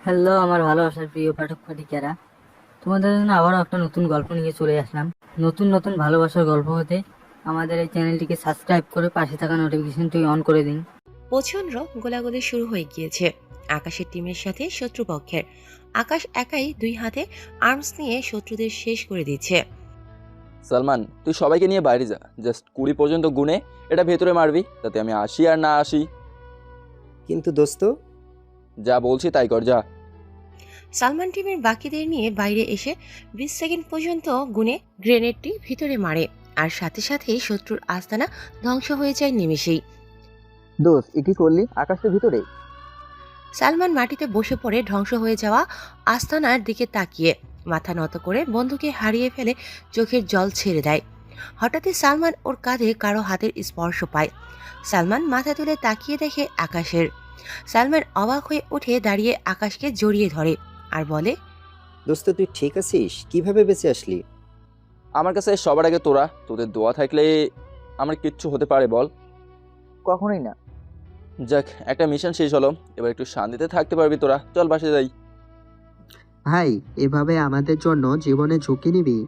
Hello আমার ভালোবাসার প্রিয় পাঠক পাঠিকারা, তোমাদের জন্য আবারও একটা নতুন গল্প নিয়ে চলে আসলাম। নতুন নতুন ভালোবাসার গল্প হতে আমাদের এই চ্যানেলটিকে সাবস্ক্রাইব করে পাশে থাকা নোটিফিকেশনটি অন করে দিন। প্রচন্ড গোলাগুলি শুরু হয়ে গিয়েছে আকাশের টিমের সাথে শত্রুপক্ষের। আকাশ একাই দুই হাতে আর্মস নিয়ে শত্রুদের শেষ করে দিচ্ছে। সালমান, তুই সবাইকে নিয়ে বাইরে যা, জাস্ট 20 পর্যন্ত গুনে এটা ভেতরে মারবি, তাতে আমি আসি আর না আসি। কিন্তু দোস্ত, যা বলছি তাই কর, যা। সালমান টিমের বাকিদের নিয়ে বাইরে এসে 20 সেকেন্ড পর্যন্ত গুনে গ্রেনেডটি ভিতরে মারে, আর সাথে সাথেই শত্রুর আস্তানা ধ্বংস হয়ে যায় নিমেষেই। দোস্ত এ কি করলি? আকাশের ভিতরে? সালমান মাটিতে বসে পড়ে ধ্বংস হয়ে যাওয়া আস্তানার দিকে তাকিয়ে মাথা নত করে বন্ধুকে হারিয়ে ফেলে চোখের জল ছেড়ে দেয়। হঠাৎই সালমান ওর কাঁধে কারো হাতের স্পর্শ পায়। সালমান মাথা তুলে তাকিয়ে দেখে আকাশের। সালমান অবাক হয়ে উঠে দাঁড়িয়ে আকাশকে জড়িয়ে ধরে আর বলে, দোস্ত তুই ঠিক আছিস? কিভাবে বেঁচে আসলি? আমার কাছে সবার আগে তোরা, তোদের দোয়া থাকলে আমার কিচ্ছু হতে পারে বল। কখনোই না। যাক, একটা মিশন শেষ হলো, এবার একটু শান্তিতে থাকতে পারবি তোরা। চল বাসে যাই। ভাই, এভাবে আমাদের জন্য জীবনে ঝুঁকি নিবি?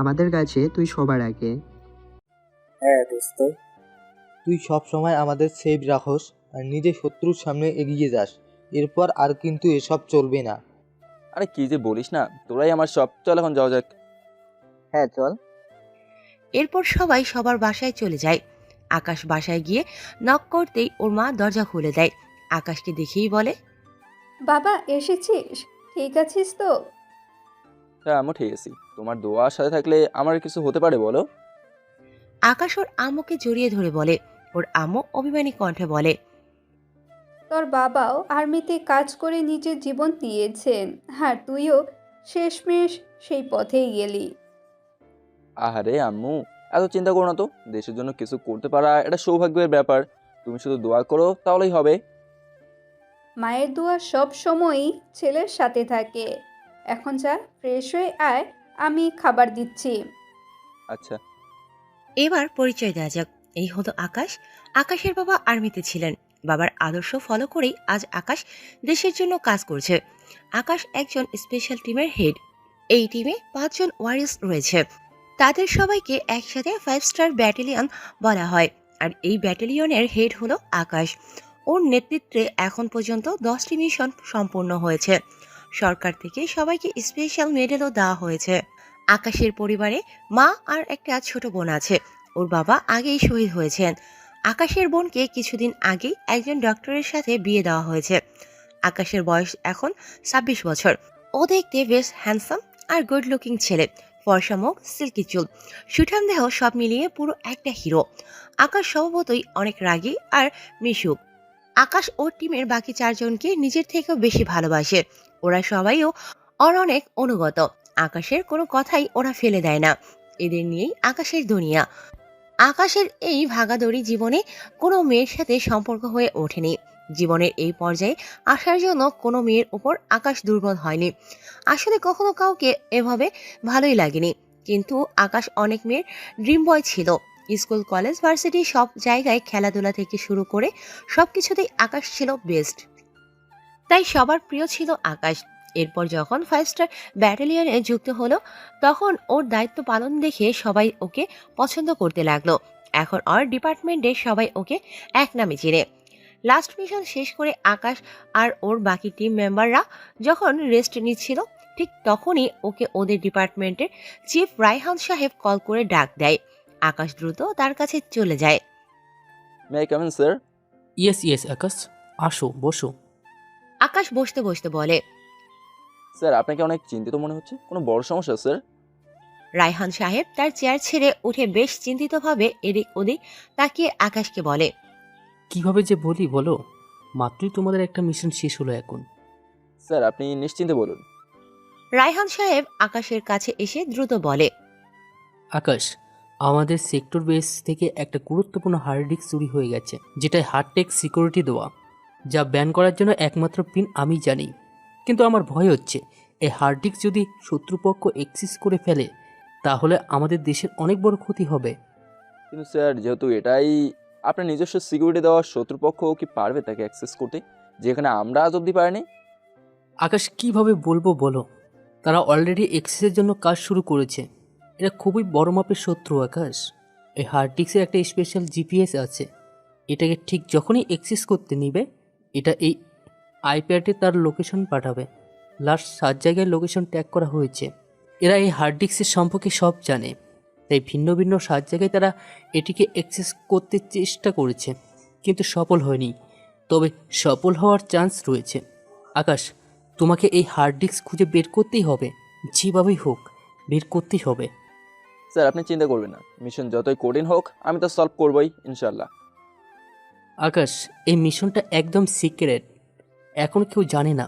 আমাদের কাছে তুই সবার আগে। হ্যাঁ দোস্ত, তুই সব সময় আমাদের সেভ রাখোস আর নিজে শত্রুর সামনে এগিয়ে যাস। এরপর আর কিন্তু এসব চলবে না। আরে কি যে বলিস না, তোরাই আমার সব। চল এখন যাওয়া যাক। হ্যাঁ চল। এরপর সবাই সবার বাসায় চলে যায়। আকাশ বাসায় গিয়ে নক করতেই ওর মা দরজা খুলে দেয়। আকাশকে দেখেই বলে, বাবা এসেছিস? ঠিক আছিস তো? হ্যাঁ আমি ঠিক আছি, তোমার দোয়ার সাথে থাকলে আমার কিছু হতে পারে বলো। আকাশ ওর আম্মুকে জড়িয়ে ধরে বলে। ওর আম্মু অভিমানী কণ্ঠে বলে, তোর বাবাও আর্মিতে কাজ করে নিজের জীবন দিয়েছেন, আর তুইও শেষমেশ সেই পথেই গেলি। আহারে আম্মু, এত চিন্তা করো না তো। দেশের জন্য কিছু করতে পারা এটা সৌভাগ্যের ব্যাপার। তুমি শুধু দোয়া করো তাহলেই হবে। মায়ের দোয়া সব সময়ই ছেলের সাথে থাকে। এখন যা, ফ্রেশ হয়ে আয়, আমি খাবার দিচ্ছি। আচ্ছা। এবার পরিচয় দেওয়া যাক। এই হলো আকাশ। আকাশের বাবা আর্মিতে ছিলেন। বাবার আদর্শ ফলো করেই আজ আকাশ দেশের জন্য কাজ করছে। আকাশ একজন স্পেশাল টিমের হেড। এই টিমে 5 জন ওয়ারিয়র্স রয়েছে। তাদের সবাইকে একসাথে 5 স্টার ব্যাটালিয়ন বলা হয়। আর এই ব্যাটালিয়নের হেড হলো আকাশ। ওর নেতৃত্বে এখন পর্যন্ত 10টি মিশন সম্পূর্ণ হয়েছে। সরকার থেকে সবাইকে স্পেশাল মেডেলও দেওয়া হয়েছে। আকাশের পরিবারে মা আর একটা ছোট বোন আছে। ওর বাবা আগেই শহীদ হয়েছেন। আকাশের বোনকে কিছুদিন আগেই একজন ডক্টরের সাথে বিয়ে দেওয়া হয়েছে। আকাশের বয়স এখন 26 বছর। ও দেখতে বেশ হ্যান্ডসাম আর গুড লুকিং ছেলে। ফর্সা মুখ, সিল্কি চুল, সুঠাম দেহ, সব মিলিয়ে পুরো একটা হিরো। আকাশ স্বভাবতই অনেক রাগী আর মিশুক। আকাশ ওর টিমের বাকি 4 জনকে নিজের থেকেও বেশি ভালোবাসে। ওরা সবাইও ওর অনেক অনুগত। আকাশের কোনো কথাই ওরা ফেলে দেয় না। এদের নিয়েই আকাশের দুনিয়া। আকাশের এই ভাগাদড়ি জীবনে কোনো মেয়ের সাথে সম্পর্ক হয়ে ওঠেনি। জীবনের এই পর্যায়ে আসার জন্য কোনো মেয়ের উপর আকাশ দুর্বল হয়নি। আসলে কখনো কাউকে এভাবে ভালোই লাগেনি। কিন্তু আকাশ অনেক মেয়ের ড্রিম বয় ছিল। স্কুল, কলেজ, ভার্সিটি সব জায়গায় খেলাধুলা থেকে শুরু করে সবকিছুতেই আকাশ ছিল বেস্ট। তাই সবার প্রিয় ছিল আকাশ। এরপর যখন 5 স্টার ব্যাটালিয়নে যুক্ত হলো, তখন ওর দায়িত্ব পালন দেখে সবাই ওকে পছন্দ করতে লাগলো। এখন ওর ডিপার্টমেন্টে সবাই ওকে এক নামে চিনে। লাস্ট মিশন শেষ করে আকাশ আর ওর বাকি টিম মেম্বাররা যখন রেস্ট নিচ্ছিল, ঠিক তখনই ওকে ওদের ডিপার্টমেন্টের চিফ রায়হান সাহেব কল করে ডাক দেয়। আকাশ দ্রুত তার কাছে চলে যায়। May I come in sir? Yes yes Akash, আসো বসো। আকাশ বসতে বসতে বলে, স্যার আপনাকে অনেক চিন্তিত মনে হচ্ছে, কোনো বড় সমস্যা স্যার? রায়হান সাহেব তার চেয়ার ছেড়ে উঠে বেশ চিন্তিতভাবে এদিক ওদিক তাকিয়ে আকাশকে বলে, কিভাবে যে বলি বলো, মাত্রই তোমাদের একটা মিশন শেষ হলো এখন। স্যার আপনি নিশ্চিন্তে বলুন। রায়হান সাহেব আকাশের কাছে এসে দ্রুত বলে, আকাশ, আমাদের সেক্টর বেস থেকে একটা গুরুত্বপূর্ণ হার্ড ডিস্ক চুরি হয়ে গেছে, যেটায় হার্ডটেক সিকিউরিটি দেওয়া, যা ব্যান করার জন্য একমাত্র পিন আমি জানি। কিন্তু আমার ভয় হচ্ছে এই হার্ড ডিস্ক যদি শত্রুপক্ষ অ্যাক্সেস করে ফেলে, তাহলে আমাদের দেশের অনেক বড় ক্ষতি হবে। কিন্তু স্যার যেহেতু এটাই আপনার নিজস্ব সিকিউরিটি দেওয়া, শত্রুপক্ষ কি পারবে তাকে অ্যাক্সেস করতে, যেখানে আমরা আজ অব্দি পারিনি? আকাশ কিভাবে বলবো বলো, তারা অলরেডি এক্সেসের জন্য কাজ শুরু করেছে। এটা খুবই বড় মাপের শত্রু আকাশ। এই হার্ড ডিস্কে একটা স্পেশাল জিপিএস আছে, এটাকে ঠিক যখনই অ্যাক্সেস করতে নিবে এটা এই আইপ্যাডে তার লোকেশন পাঠাবে। লাস্ট 7 জায়গায় লোকেশন ট্যাগ করা হয়েছে। এরা এই হার্ড ডিস্কের সম্পর্কে সব জানে, তাই ভিন্ন ভিন্ন 7 জায়গায় তারা এটিকে অ্যাক্সেস করতে চেষ্টা করেছে, কিন্তু সফল হয়নি। তবে সফল হওয়ার চান্স রয়েছে। আকাশ, তোমাকে এই হার্ড ডিস্ক খুঁজে বের করতেই হবে, যেভাবেই হোক বের করতেই হবে। স্যার আপনি চিন্তা করবেন না, মিশন যতই কঠিন হোক আমি তো সলভ করবই ইনশাল্লাহ। আকাশ, এই মিশনটা একদম সিক্রেট, এখন কেউ জানে না।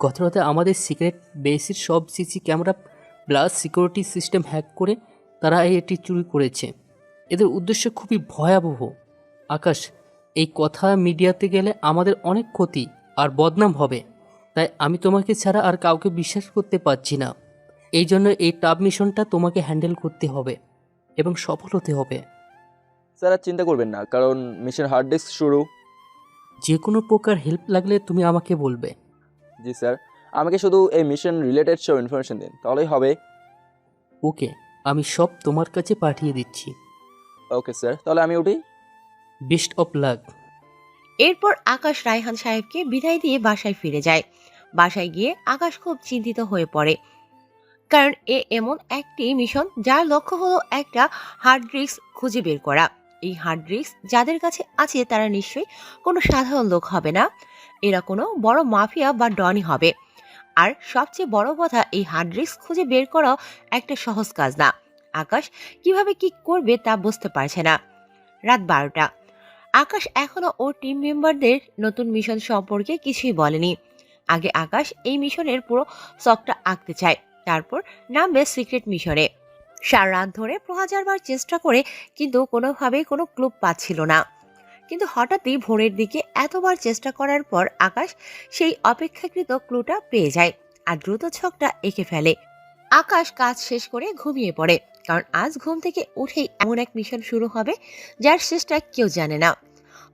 গত রাতে আমাদের সিক্রেট বেসের সব CC camera plus security system hack করে তারা এটি চুরি করেছে। এদের উদ্দেশ্য খুবই ভয়াবহ। আকাশ, এই কথা মিডিয়াতে গেলে আমাদের অনেক ক্ষতি আর বদনাম হবে, তাই আমি তোমাকে ছাড়া আর কাউকে বিশ্বাস করতে পারছি না। এই জন্য এই টাফ মিশনটা তোমাকে হ্যান্ডেল করতে হবে এবং সফল হতে হবে। স্যার আর চিন্তা করবেন না, কারণ মিশন হার্ড ডিস্ক শুরু। যে কোনো প্রকার হেল্প লাগলে তুমি আমাকে বলবে। জি স্যার, আমাকে শুধু এই মিশন রিলেটেড সব ইনফরমেশন দিন, তাহলেই হবে। ওকে, আমি সব তোমার কাছে পাঠিয়ে দিচ্ছি। ওকে স্যার, তাহলে আমি উঠি। Best of lakh. এরপর আকাশ রায়হান সাহেবকে বিদায় দিয়ে বাসায় ফিরে যায়। বাসায় গিয়ে আকাশ খুব চিন্তিত হয়ে পড়ে, কারণ এমন একটি মিশন যার লক্ষ্য হলো একটা হার্ড ডিস্ক খুঁজে বের করা। এই হার্ড ডিস্ক যাদের কাছে আছে তারা নিশ্চয়ই কোনো সাধারণ লোক হবে না, এরা কোনো বড় মাফিয়া বা ডনই হবে। আর সবচেয়ে বড় কথা, এই হার্ড ডিস্ক খুঁজে বের করা একটা সহজ কাজ না। আকাশ কিভাবে কি করবে তা বুঝতে পারছে না। রাত 12টা। আকাশ এখনো ওর টিম মেম্বারদের নতুন মিশন সম্পর্কে কিছুই বলেনি। আগে আকাশ এই মিশনের পুরো সফটটা আঁকতে চায়, তারপর নামবে সিক্রেট মিশনে। সারা রাত ধরে 1000 বার চেষ্টা করে কিন্তু কোনোভাবেই কোনো ক্লু পাচ্ছিল না। কিন্তু হঠাৎই ভোরের দিকে এতবার চেষ্টা করার পর আকাশ সেই অপেক্ষাকৃত ক্লুটা পেয়ে যায় আর দ্রুত ছকটা এঁকে ফেলে। আকাশ কাজ শেষ করে ঘুমিয়ে পড়ে, কারণ আজ ঘুম থেকে উঠেই এমন এক মিশন শুরু হবে যার শেষটা কেউ জানে না।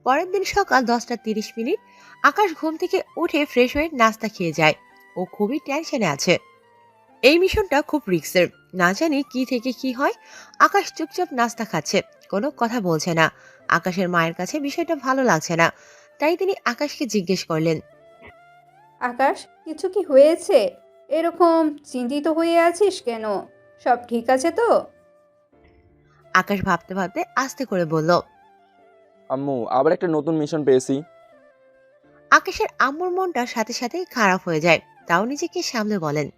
পরের দিন সকাল 10:30। আকাশ ঘুম থেকে উঠে ফ্রেশ হয়ে নাস্তা খেয়ে যায়। ও খুবই টেনশনে আছে। এই মিশনটা খুব রিস্কের, না জানি কি থেকে কি হয়। আকাশ চুপচাপ নাস্তা খাচ্ছে, কোনো কথা বলছে না। আকাশের মায়ের কাছে বিষয়টা ভালো লাগছে না, তাই তিনি আকাশকে জিজ্ঞেস করলেন, আকাশ, কিছু কি হয়েছে? এরকম চিন্তিত হয়ে আছিস কেন? সব ঠিক আছে তো? আকাশ ভাবতে ভাবতে আস্তে করে বলল, আম্মু, আবার একটা নতুন মিশন পেয়েছি। আকাশের আম্মুর মনটা সাথে সাথে খারাপ হয়ে যায়, তাও নিজেকে সামলে বলেন,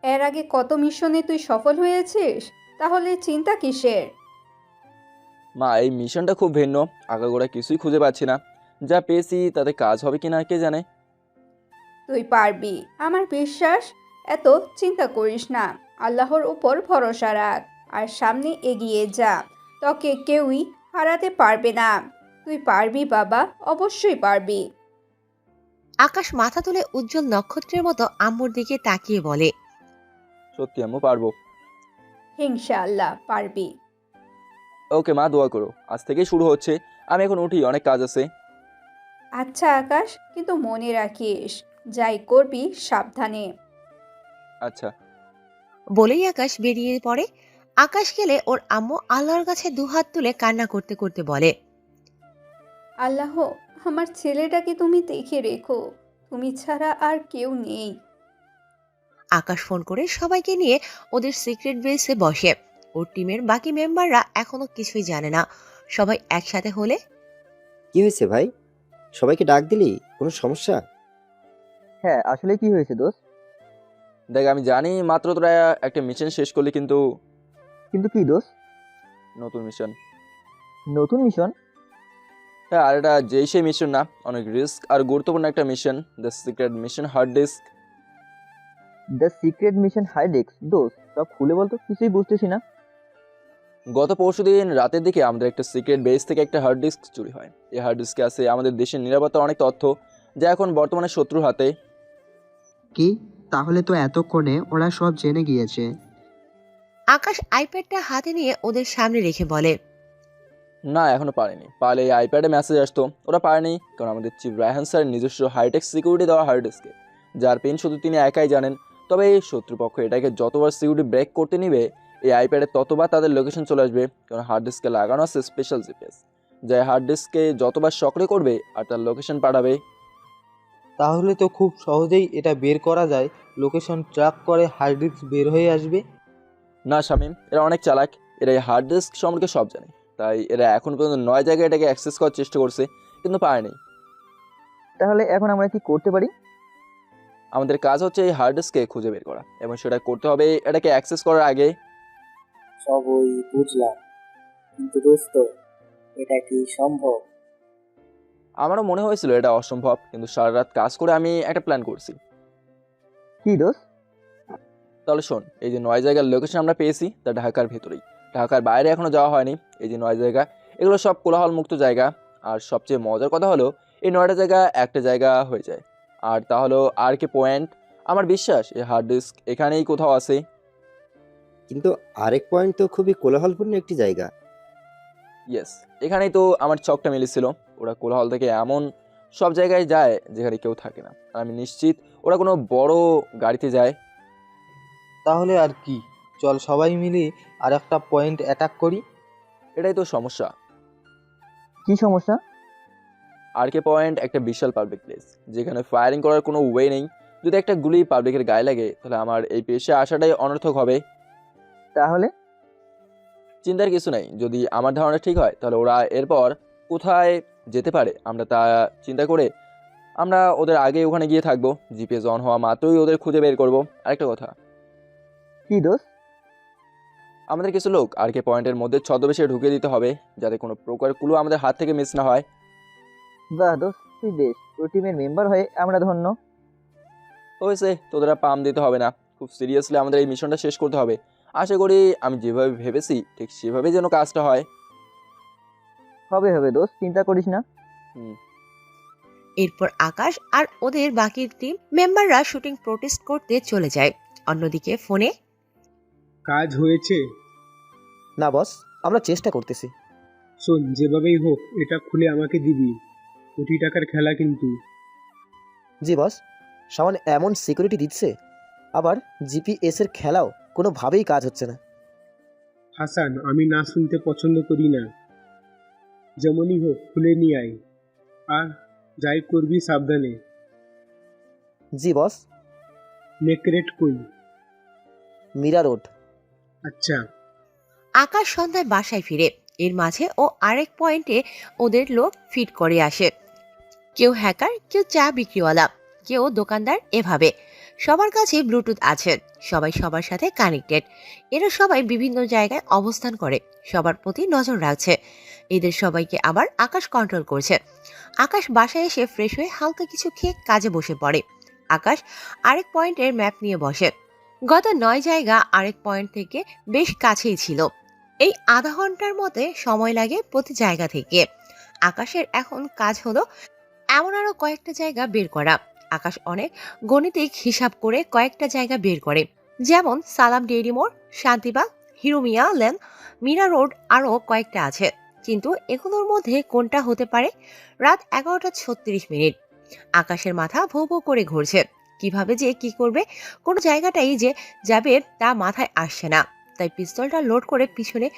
এর আগে কত মিশনে তুই সফল হয়েছিস, তাহলে চিন্তা কিসের? মা, এই মিশনটা খুব ভিন্ন, আগাগোড়া কিছুই খুঁজে পাচ্ছি না। যা পেয়েছি তাতে কাজ হবে কিনা কে জানে। তুই পারবি, আমার বিশ্বাস। এত চিন্তা করিস না, আল্লাহর উপর ভরসা রাখ আর সামনে এগিয়ে যা। তোকে কেউই হারাতে পারবে না। তুই পারবি বাবা, অবশ্যই পারবি। আকাশ মাথা তুলে উজ্জ্বল নক্ষত্রের মতো আম্মুর দিকে তাকিয়ে বলে, সত্যি আম্মু, পারবো। ইনশাআল্লাহ পারবি। ওকে মা, দোয়া করো। আজ থেকেই শুরু হচ্ছে, আমি এখন উঠি, অনেক কাজ আছে। আচ্ছা আকাশ, কিন্তু মনে রাখিস, যাই করবি সাবধানে। আচ্ছা। বলেই আকাশ বেরিয়ে পড়ে। আকাশ গেলে ওর আম্মু আল্লাহর কাছে দুহাত তুলে কান্না করতে করতে বলে, আল্লাহ, আমার ছেলেটাকে তুমি দেখে রেখো, তুমি ছাড়া আর কেউ নেই। আকাশ ফোন করে সবাইকে নিয়ে ওদের সিক্রেট বেসে বসে। ওর টিমের বাকি মেম্বাররা এখনো কিছুই জানে না। সবাই একসাথে হলে, কি হয়েছে ভাই? সবাইকে ডাক দিলি? কোনো সমস্যা? হ্যাঁ, আসলে কি হয়েছে দোস্ত? দেখ, আমি জানি মাত্র তোরা একটা মিশন শেষ করলি, কিন্তু কিন্তু কি দোস্ত? নতুন মিশন। নতুন মিশন? হ্যাঁ, আর এটা যেই সেই মিশন না, অনেক রিস্ক আর গুরুত্বপূর্ণ একটা mission, the secret mission hard disk. The secret mission hard disk? দোস্ত সব খুলে বলতো, কিছুই বুঝতেছি না। গত পরশুদিন রাতের দিকে আমাদের একটা সিক্রেট বেস থেকে একটা হার্ড ডিস্ক চুরি হয়। এই হার্ড ডিস্কে আছে আমাদের দেশের নিরাপত্তার অনেক তথ্য, যা এখন বর্তমানে শত্রুর হাতে। কি? তাহলে তো এতক্ষণে ওরা সব জেনে গিয়েছে। আকাশ আইপ্যাডটা হাতে নিয়ে ওদের সামনে রেখে বলে, না, এখনো পারেনি। পারলে এই আইপ্যাডে মেসেজ আসতো, ওরা পারেনি কারণ আমাদের চিফ রায়হান স্যার নিজস্ব হাইটেক সিকিউরিটি দেওয়া হার্ড ডিস্কে যার পিন শুধু তিনি একাই জানেন। তবে এই শত্রুপক্ষ এটাকে যতবার সিকিউরিটি ব্রেক করতে নিবে, এই আইপ্যাডে ততবার তাদের লোকেশন চলে আসবে, কারণ হার্ড ডিস্কে লাগানো আছে স্পেশাল জিপিএস, যা হার্ড ডিস্কে যতবার সক্রিয় করবে আর তার লোকেশন পাঠাবে। তাহলে তো খুব সহজেই এটা বের করা যায়, লোকেশন ট্র্যাক করে হার্ড ডিস্ক বের হয়ে আসবে। না শামীম, এরা অনেক চালাক, এরা এই হার্ড ডিস্ক সম্পর্কে সব জানে, তাই এরা এখন পর্যন্ত 9 জায়গায় এটাকে অ্যাক্সেস করার চেষ্টা করছে, কিন্তু পারেনি। তাহলে এখন আমরা কি করতে পারি? আমাদের কাজ হচ্ছে এই হার্ড ডিস্ককে খুঁজে বের করা, এবং সেটা করতে হবে এটাকে অ্যাক্সেস করার আগে। সবই বুঝলাম, কিন্তু দোস্ত এটা কি সম্ভব? আমারও মনে হয়েছিল এটা অসম্ভব, কিন্তু সারা রাত কাজ করে আমি একটা প্ল্যান করছি। কি দোষ? তাহলে শোন, এই যে 9 জায়গার লোকেশন আমরা পেয়েছি তা ঢাকার ভেতরেই, ঢাকার বাইরে এখনো যাওয়া হয়নি। এই যে 9 জায়গা, এগুলো সব কোলাহল মুক্ত জায়গা, আর সবচেয়ে মজার কথা হলো এই 9টা জায়গা একটা জায়গা হয়ে যায়, আর তা হলো RK পয়েন্ট। আমার বিশ্বাস এই হার্ড ডিস্ক এখানেই কোথাও আছে। কিন্তু আরেক পয়েন্ট তো খুবই কোলাহলপূর্ণ একটি জায়গা। ইয়েস, এখানেই তো আমার ছকটা মিলেছিল। ওরা কোলাহল থেকে এমন সব জায়গায় যায় যেখানে কেউ থাকে না, আর আমি নিশ্চিত ওরা কোনো বড় গাড়িতে যায়। তাহলে আর কি, চল সবাই মিলে আর একটা পয়েন্ট অ্যাটাক করি। এটাই তো সমস্যা। কি সমস্যা? RK পয়েন্ট একটা বিশাল পাবলিক প্লেস, যেখানে ফায়ারিং করার কোনো ওয়ে নেই। যদি একটা গুলি পাবলিকের গায়ে লাগে তাহলে আমার এই পেশে আসাটাই অনর্থক হবে। তাহলে চিন্তার কিছু নাই, যদি আমার ধারণা ঠিক হয় তাহলে ওরা এরপর কোথায় যেতে পারে আমরা তা চিন্তা করে আমরা ওদের আগে ওখানে গিয়ে থাকবো। জিপিএস অন হওয়া মাত্রই ওদের খুঁজে বের করবো। আরেকটা কথা, কি দোষ? আমাদের কিছু লোক RK পয়েন্টের মধ্যে ছদ্মবেশে ঢুকে দিতে হবে, যাতে কোনো প্রকার ক্লু আমাদের হাত থেকে মিস না হয়। বাহ দোষ, তুই বেশ, তোর টিমের মেম্বার হয়ে আমরা ধন্য। হয়েছে, তোদের আর পাম দিতে হবে না। খুব সিরিয়াসলি আমাদের এই মিশনটা শেষ করতে হবে। আশা করি আমি যেভাবে ভেবেছি ঠিক সেভাবেই যেন কাজটা হয়। হবে হবে দোষ, চিন্তা করিস না। এরপর আকাশ আর ওদের বাকি টিম মেম্বাররা শুটিং প্রোটেস্ট করতে চলে যায়। অন্যদিকে ফোনে, কাজ হয়েছে? না বস, আমরা চেষ্টা করতেছি। শোন, যেভাবেই হোক এটা খুলে আমাকে দিবি, কোটি টাকার খেলা কিন্তু। জি বস, সামান এমন সিকিউরিটি দিচ্ছে, আবার জিপিএস এর খেলাও কোনোভাবেই কাজ হচ্ছে না। হাসান, আমি না শুনতে পছন্দ করি না, যেমনই হোক খুলে নিয়ে আয়, আর যাই করবি সাবধানে। জি বস। নেকরেট কই? মীরা রোড। আচ্ছা। আকাশ সন্ধ্যায় বাসায় ফিরে। এর মাঝে ও আরেক পয়েন্টে ওদের লোক ফিট করে আসে। কেউ হ্যাকার, কেউ চা বিক্রিওয়ালা, কেউ দোকানদার। এভাবে সবার কাছে ব্লুটুথ আছে, সবাই সবার সাথে কানেক্টেড। এরা সবাই বিভিন্ন জায়গায় অবস্থান করে, সবার প্রতি নজর রাখছে। এদের সবাইকে আবার আকাশ কন্ট্রোল করছে। আকাশ বাসায় এসে ফ্রেশ হয়ে হালকা কিছু খেয়ে কাজে বসে পড়ে। আকাশ আরেক পয়েন্টের ম্যাপ নিয়ে বসে। গত 9 জায়গা আরেক পয়েন্ট থেকে বেশ কাছেই ছিল। এই আধা ঘন্টার মধ্যে সময় লাগে প্রতি জায়গা থেকে। আকাশের এখন কাজ হলো এমন আরো কয়েকটা জায়গা বের করা। আকাশ অনেক গণিতিক হিসাব করে কয়েকটা জায়গা বের করে, যেমন সালাম ডেইরি মোড়, শান্তিবাগ, হিরোমিয়া লেন, মীরা রোড, আরও কয়েকটা আছে। কিন্তু এগুলোর মধ্যে কোনটা হতে পারে? রাত 11:36। আকাশের মাথা ভো ভো করে ঘুরছে। কিভাবে যে কি করবে, কোনো জায়গাটাই যে যাবে তা মাথায় আসছে না। তাই পিস্তলটা লোড করে পিছনে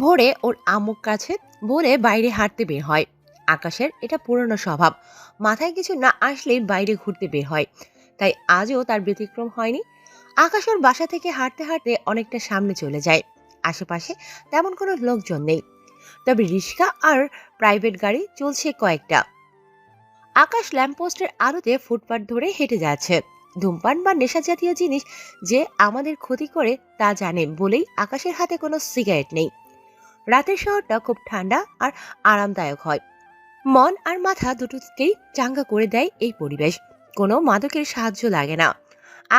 ভরে ওর আম্মুর কাছে বলে বাইরে হাঁটতে বের হয়। আকাশের এটা পুরনো স্বভাব, মাথায় কিছু না আসলেই বাইরে ঘুরতে বের হয়। তাই আজও তার ব্যতিক্রম হয়নি। আকাশ ওর বাসা থেকে হাঁটতে হাঁটতে অনেকটা সামনে চলে যায়। আশেপাশে তেমন কোনো লোকজন নেই, তবে রিক্সা আর প্রাইভেট গাড়ি চলছে কয়েকটা। আকাশ ল্যাম্পপোস্টের আলোতে ফুটপাত ধরে হেঁটে যাচ্ছে। ধূমপান বা নেশা জাতীয় জিনিস যে আমাদের ক্ষতি করে তা জানে বলেই আকাশের হাতে কোনো সিগারেট নেই। রাতের শহরটা খুব ঠান্ডা আর আরামদায়ক হয়। মন আর মাথা দুটোকেই চাঙ্গা করে দেয় এই পরিবেশ। কোনো মাদকের সাহায্য লাগে না।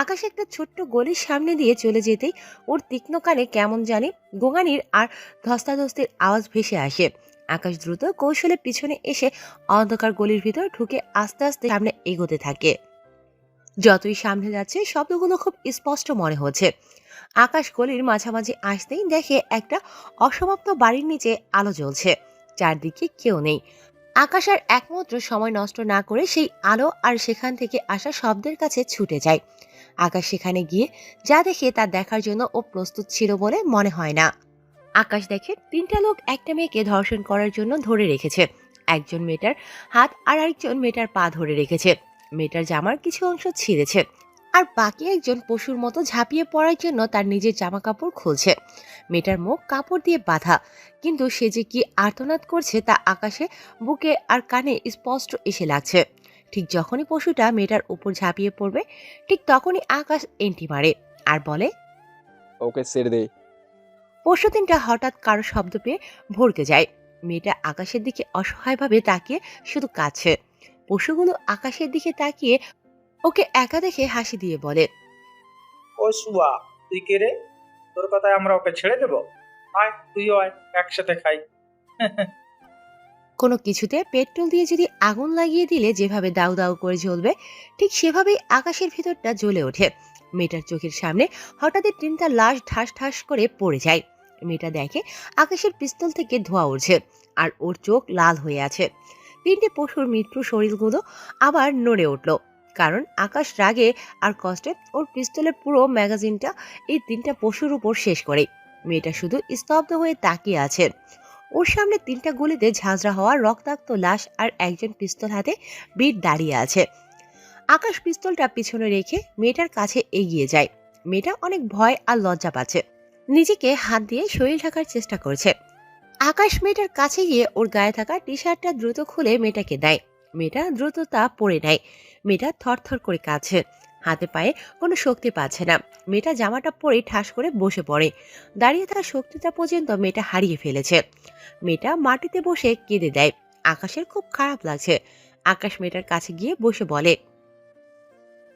আকাশ একটা ছোট্ট গলির সামনে দিয়ে চলে যেতেই ওর তীক্ষ্ণ কানে কেমন জানি গোঙানির আর ধস্তাধস্তির আওয়াজ ভেসে আসে। আকাশ দ্রুত কৌশলে পিছনে এসে অন্ধকার গলির ভিতর ঢুকে আস্তে আস্তে সামনে এগোতে থাকে। যতই সামনে যাচ্ছে শব্দগুলো খুব স্পষ্ট মনে হচ্ছে। আকাশ গলির মাঝামাঝি আসতেই দেখে একটা অসমাপ্ত বাড়ির নিচে আলো জ্বলছে। চারদিকে কেউ নেই, আকাশ আর একমাত্র সময় নষ্ট না করে সেই আলো আর সেখান থেকে আসা শব্দের কাছে ছুটে যায়। আকাশ সেখানে গিয়ে যা দেখে তা দেখার জন্য ও প্রস্তুত ছিল বলে মনে হয় না। আকাশ দেখে 3টা লোক একটা মেয়েকে ধর্ষণ করার জন্য ধরে রেখেছে। একজন মেয়েটার হাত আর আরেকজন মেয়েটার পা ধরে রেখেছে। মেয়েটার জামার কিছু অংশ ছিঁড়েছে আর বাকি একজন পশুর মতো ঝাঁপিয়ে পড়ার জন্য তার নিজের জামা কাপড় খুলছে। মেয়েটার মুখ কাপড় দিয়ে বাঁধা, কিন্তু সে যে কি আর্তনাদ করছে তা আকাশে বুকে আর কানে স্পষ্ট এসে লাগছে। ঠিক যখনই পশুটা মেয়েটার উপর ঝাঁপিয়ে পড়বে, ঠিক তখনই আকাশ এন্টি মারে আর বলে, ওকে ছেড়ে দে। পশু তিনটা হঠাৎ কারো শব্দ পেয়ে ভড়কে যায়। মেয়েটা আকাশের দিকে অসহায়ভাবে তাকিয়ে শুধু কাঁদছে। পশুগুলো আকাশের দিকে তাকিয়ে ওকে একা দেখে হাসি দিয়ে বলে, ও শুয়া, তুই কে রে? তোর কথায় আমরা ওকে ছেড়ে দেব? আয় তুইও আয়, একসাথে খাই। কোনো কিছুতে পেট্রোল দিয়ে যদি আগুন লাগিয়ে দিলে যেভাবে দাউ দাউ করে জ্বলবে, ঠিক সেভাবেই আকাশের ভিতরটা জ্বলে ওঠে। মেয়েটার চোখের সামনে হঠাৎই 3টা লাশ ঠাস ঠাস করে পড়ে যায়। মেয়েটা দেখে আকাশের পিস্তল থেকে ধোঁয়া উঠছে আর ওর চোখ লাল হয়ে আছে। 3টে পশুর মৃত্যু শরীরগুলো আবার নড়ে উঠল, কারণ আকাশ রাগে আর কষ্টে ওর পিস্তলের পুরো ম্যাগাজিনটা এই 3টা পশুর উপর শেষ করে। মেয়েটা শুধু স্তব্ধ হয়ে তাকিয়ে আছে। ওর সামনে 3টা গুলিতে ঝাঁঝরা হওয়া রক্তাক্ত লাশ আর একজন পিস্তল হাতে বীর দাঁড়িয়ে আছে। আকাশ পিস্তলটা পিছনে রেখে মেয়েটার কাছে এগিয়ে যায়। মেয়েটা অনেক ভয় আর লজ্জা পাচ্ছে, নিজেকে হাত দিয়ে শরীর ঢাকার চেষ্টা করছে। আকাশ মেয়েটার কাছে গিয়ে ওর গায়ে থাকা টি শার্টটা দ্রুত খুলে মেয়েটাকে দেয়। মেয়েটা দ্রুত তা পরে নেয়। মেয়েটা থরথর করে কাঁদছে, হাতে পায়ে কোনো শক্তি পাচ্ছে না। মেয়েটা জামাটা পরে ঠাস করে বসে পড়ে। দাঁড়িয়ে থাকা শক্তিটা পর্যন্ত মেয়েটা হারিয়ে ফেলেছে। মেয়েটা মাটিতে বসে কেঁদে দেয়। আকাশের খুব খারাপ লাগছে। আকাশ মেয়েটার কাছে গিয়ে বসে বলে,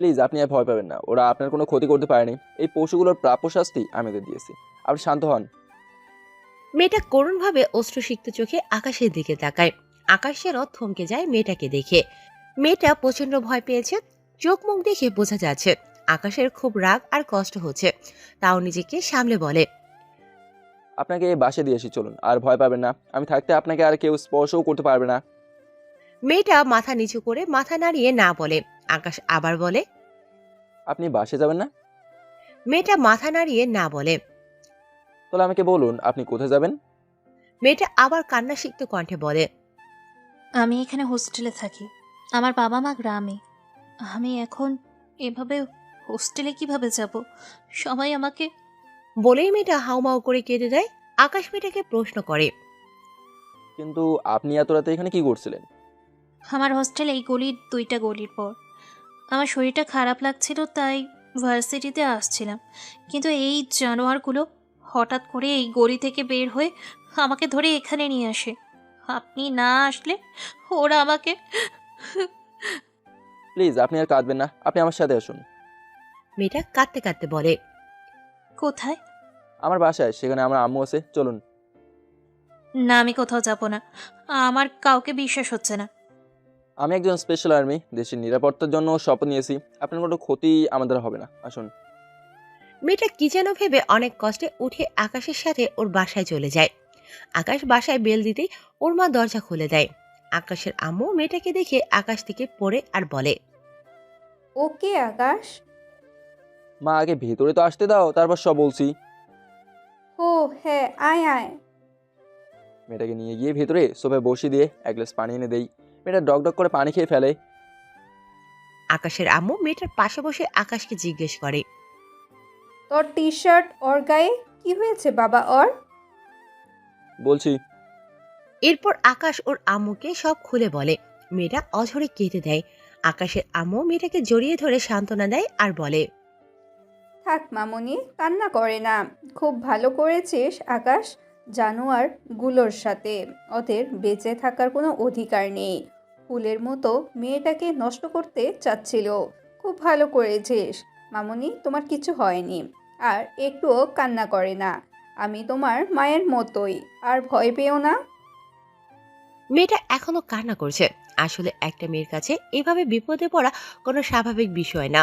প্লিজ আপনি আর ভয় পাবেন না, ওরা আপনার কোনো ক্ষতি করতে পারেনি। এই পশুগুলোর প্রাপ্য শাস্তি আমি ওদের দিয়েছি, আপনি শান্ত হন। মেয়েটা করুণভাবে অশ্রুসিক্ত চোখে আকাশের দিকে তাকায়। আকাশ যেন থমকে যায় মেয়েটাকে দেখে। মেয়েটা প্রচন্ড ভয় পেয়েছে, চোখ মুখ দেখে বোঝা যাচ্ছে আকাশের খুব রাগ আর কষ্ট হচ্ছে। তাও নিজেকে সামলে বলে, আপনাকে বাসে দিয়েছি, চলুন, আর ভয় পাবেন না। আমি থাকতে আপনাকে আর কেউ স্পর্শও করতে পারবে না। মেয়েটা মাথা নিচু করে মাথা নাড়িয়ে না বলে। আকাশ আবার বলে, আপনি বাসে যাবেন না? মেয়েটা মাথা নাড়িয়ে না বলে। তাহলে আমাকে বলুন আপনি কোথায় যাবেন? মেয়েটা আবার কান্না সিক্ত কণ্ঠে বলে, আমি এখানে হোস্টেলে থাকি, আমার বাবা মা গ্রামে। আমি এখন এভাবে হোস্টেলে কিভাবে যাব? সবাই আমাকে... বলেই মেয়েটা হাউমাউ করে কেঁদে দেয়। আকাশ মেয়েটাকে প্রশ্ন করে, কিন্তু আপনি এত রাতে এখানে কি করছিলেন? আমার হোস্টেল এই গলির 2টা গলির পর। আমার শরীরটা খারাপ লাগছিল, তাই ভার্সিটিতে আসছিলাম। কিন্তু এই জানোয়ারগুলো হঠাৎ করে এই গলি থেকে বের হয়ে আমাকে ধরে এখানে নিয়ে আসে। আপনি না আসলে ওরা আমাকে... প্লিজ আপনি আর কাঁদবেন না, আপনি আমার সাথে আসুন। মেয়েটা কাঁদতে কাঁদতে বলে, কোথায়? আমার বাসায়, সেখানে আমার আম্মু আছে, চলুন। না, আমি কোথাও যাব না। আমার কাউকে বিশ্বাস হচ্ছে না। আমি একজন স্পেশাল আর্মি, দেশের নিরাপত্তার জন্য শপথ নিয়েছি। আপনার কোনো ক্ষতি আমাদের হবে না, আসুন। মেয়েটা কি যেন ভেবে অনেক কষ্টে উঠে আকাশের সাথে ওর বাসায় চলে যায়। আকাশ বাসায় বেল দিতেই ওর মা দরজা খুলে দেয়। আকাশের আম্মু মেয়েটাকে দেখে আকাশ থেকে পড়ে আর বলে, ওকে আকাশ। মা আগে ভেতরে তো আসতে দাও, তারপর সব বলছি। ও হ্যাঁ, আয় আয়। মেয়েটাকে নিয়ে গিয়ে ভেতরে সোফায় বসিয়ে দিয়ে 1 গ্লাস পানি এনে দেই। মেয়েটা ডক ডক করে পানি খেয়ে ফেলে। আকাশের আম্মু মেয়েটার পাশে বসে আকাশকে জিজ্ঞেস করে, তোর টি শার্ট ওর গায়ে কি হয়েছে বাবা ওর? বলছি। এরপর আকাশ ওর আম্মুকে সব খুলে বলে। মেয়েটা অঝরে কেঁদে দেয়। আকাশের আম্মু মেয়েটাকে জড়িয়ে ধরে সান্ত্বনা দেয় আর বলে, থাক মামুনি, কান্না করে না। খুব ভালো করেছিস আকাশ। জানোয়ারগুলোর সাথে ওদের বেঁচে থাকার কোনো অধিকার নেই। ফুলের মতো মেয়েটাকে নষ্ট করতে চাচ্ছিল। খুব ভালো করেছিস মামুনি, তোমার কিছু হয়নি। আর একটুও কান্না করে না। আমি তোমার মায়ের মতোই, আর ভয় পেও না। মেয়েটা এখনো কান্না করছে। আসলে একটা মেয়ের কাছে এভাবে বিপদে পড়া কোনো স্বাভাবিক বিষয় না।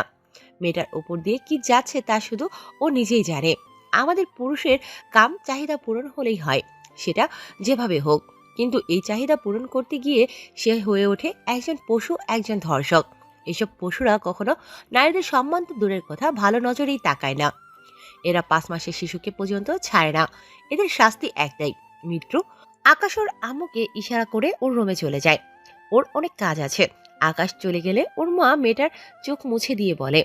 মেয়েটার উপর দিয়ে কি যাচ্ছে তা শুধু ও নিজেই জানে। আমাদের পুরুষের কাম চাহিদা পূরণ হলেই হয়, সেটা যেভাবে হোক। কিন্তু এই চাহিদা পূরণ করতে গিয়ে সে হয়ে ওঠে একজন পশু, একজন ধর্ষক। এসব পশুরা কখনো নারীদের সম্মান তো দূরের কথা, ভালো নজরেই তাকায় না। এরা 5 মাসের শিশুকে পর্যন্ত ছাড়ে না। এদের শাস্তি একটাই, মৃত্যু। আকাশ ওর আম্মুকে ইশারা করে ওর রুমে চলে যায়। ওর অনেক কাজ আছে। আকাশ চলে গেলে ওর মা মেয়েটার চোখ মুছে দিয়ে বলে,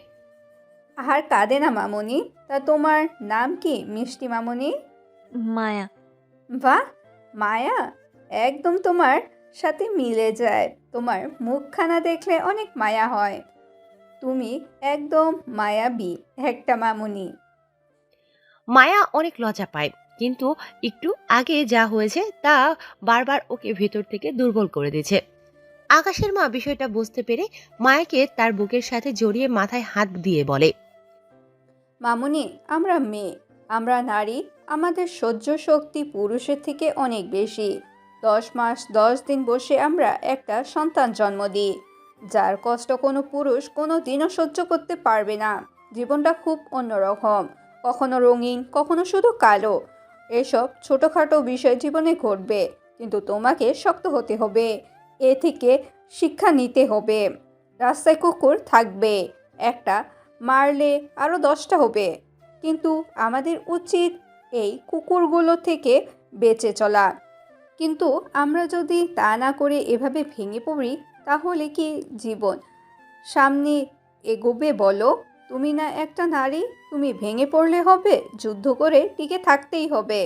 আর কাঁদে না মামুনি। তা তোমার নাম কি মিষ্টি মামুনি? মায়া। বাহ, মায়া, একদম তোমার সাথে মিলে যায়। তোমার মুখখানা দেখলে অনেক মায়া হয়। তুমি একদম মায়াবী একটা মামুনি। মায়া অনেক লজ্জা পায়, কিন্তু একটু আগে যা হয়েছে তা বারবার ওকে ভেতর থেকে দুর্বল করে দিয়েছে। আকাশের মা বিষয়টা বুঝতে পেরে মায়াকে তার বুকের সাথে জড়িয়ে মাথায় হাত দিয়ে বলে, মামুনি, আমরা মেয়ে, আমরা নারী, আমাদের সহ্য শক্তি পুরুষের থেকে অনেক বেশি। 10 মাস 10 দিন বসে আমরা একটা সন্তান জন্ম দিই, যার কষ্ট কোনো পুরুষ কোনো দিনও সহ্য করতে পারবে না। জীবনটা খুব অন্যরকম, কখনো রঙিন, কখনো শুধু কালো। এসব ছোটোখাটো বিষয় জীবনে ঘটবে, কিন্তু তোমাকে শক্ত হতে হবে। এ থেকে শিক্ষা নিতে হবে। রাস্তায় কুকুর থাকবে, একটা মারলে আরও 10টা হবে, কিন্তু আমাদের উচিত এই কুকুরগুলো থেকে বেঁচে চলা। কিন্তু আমরা যদি তা না করে এভাবে ভেঙে পড়ি, তাহলে কি জীবন সামনে এগোবে বলো? তুমি না একটা নারী, তুমি ভেঙে পড়লে হবে? যুদ্ধ করে টিকে থাকতেই হবে।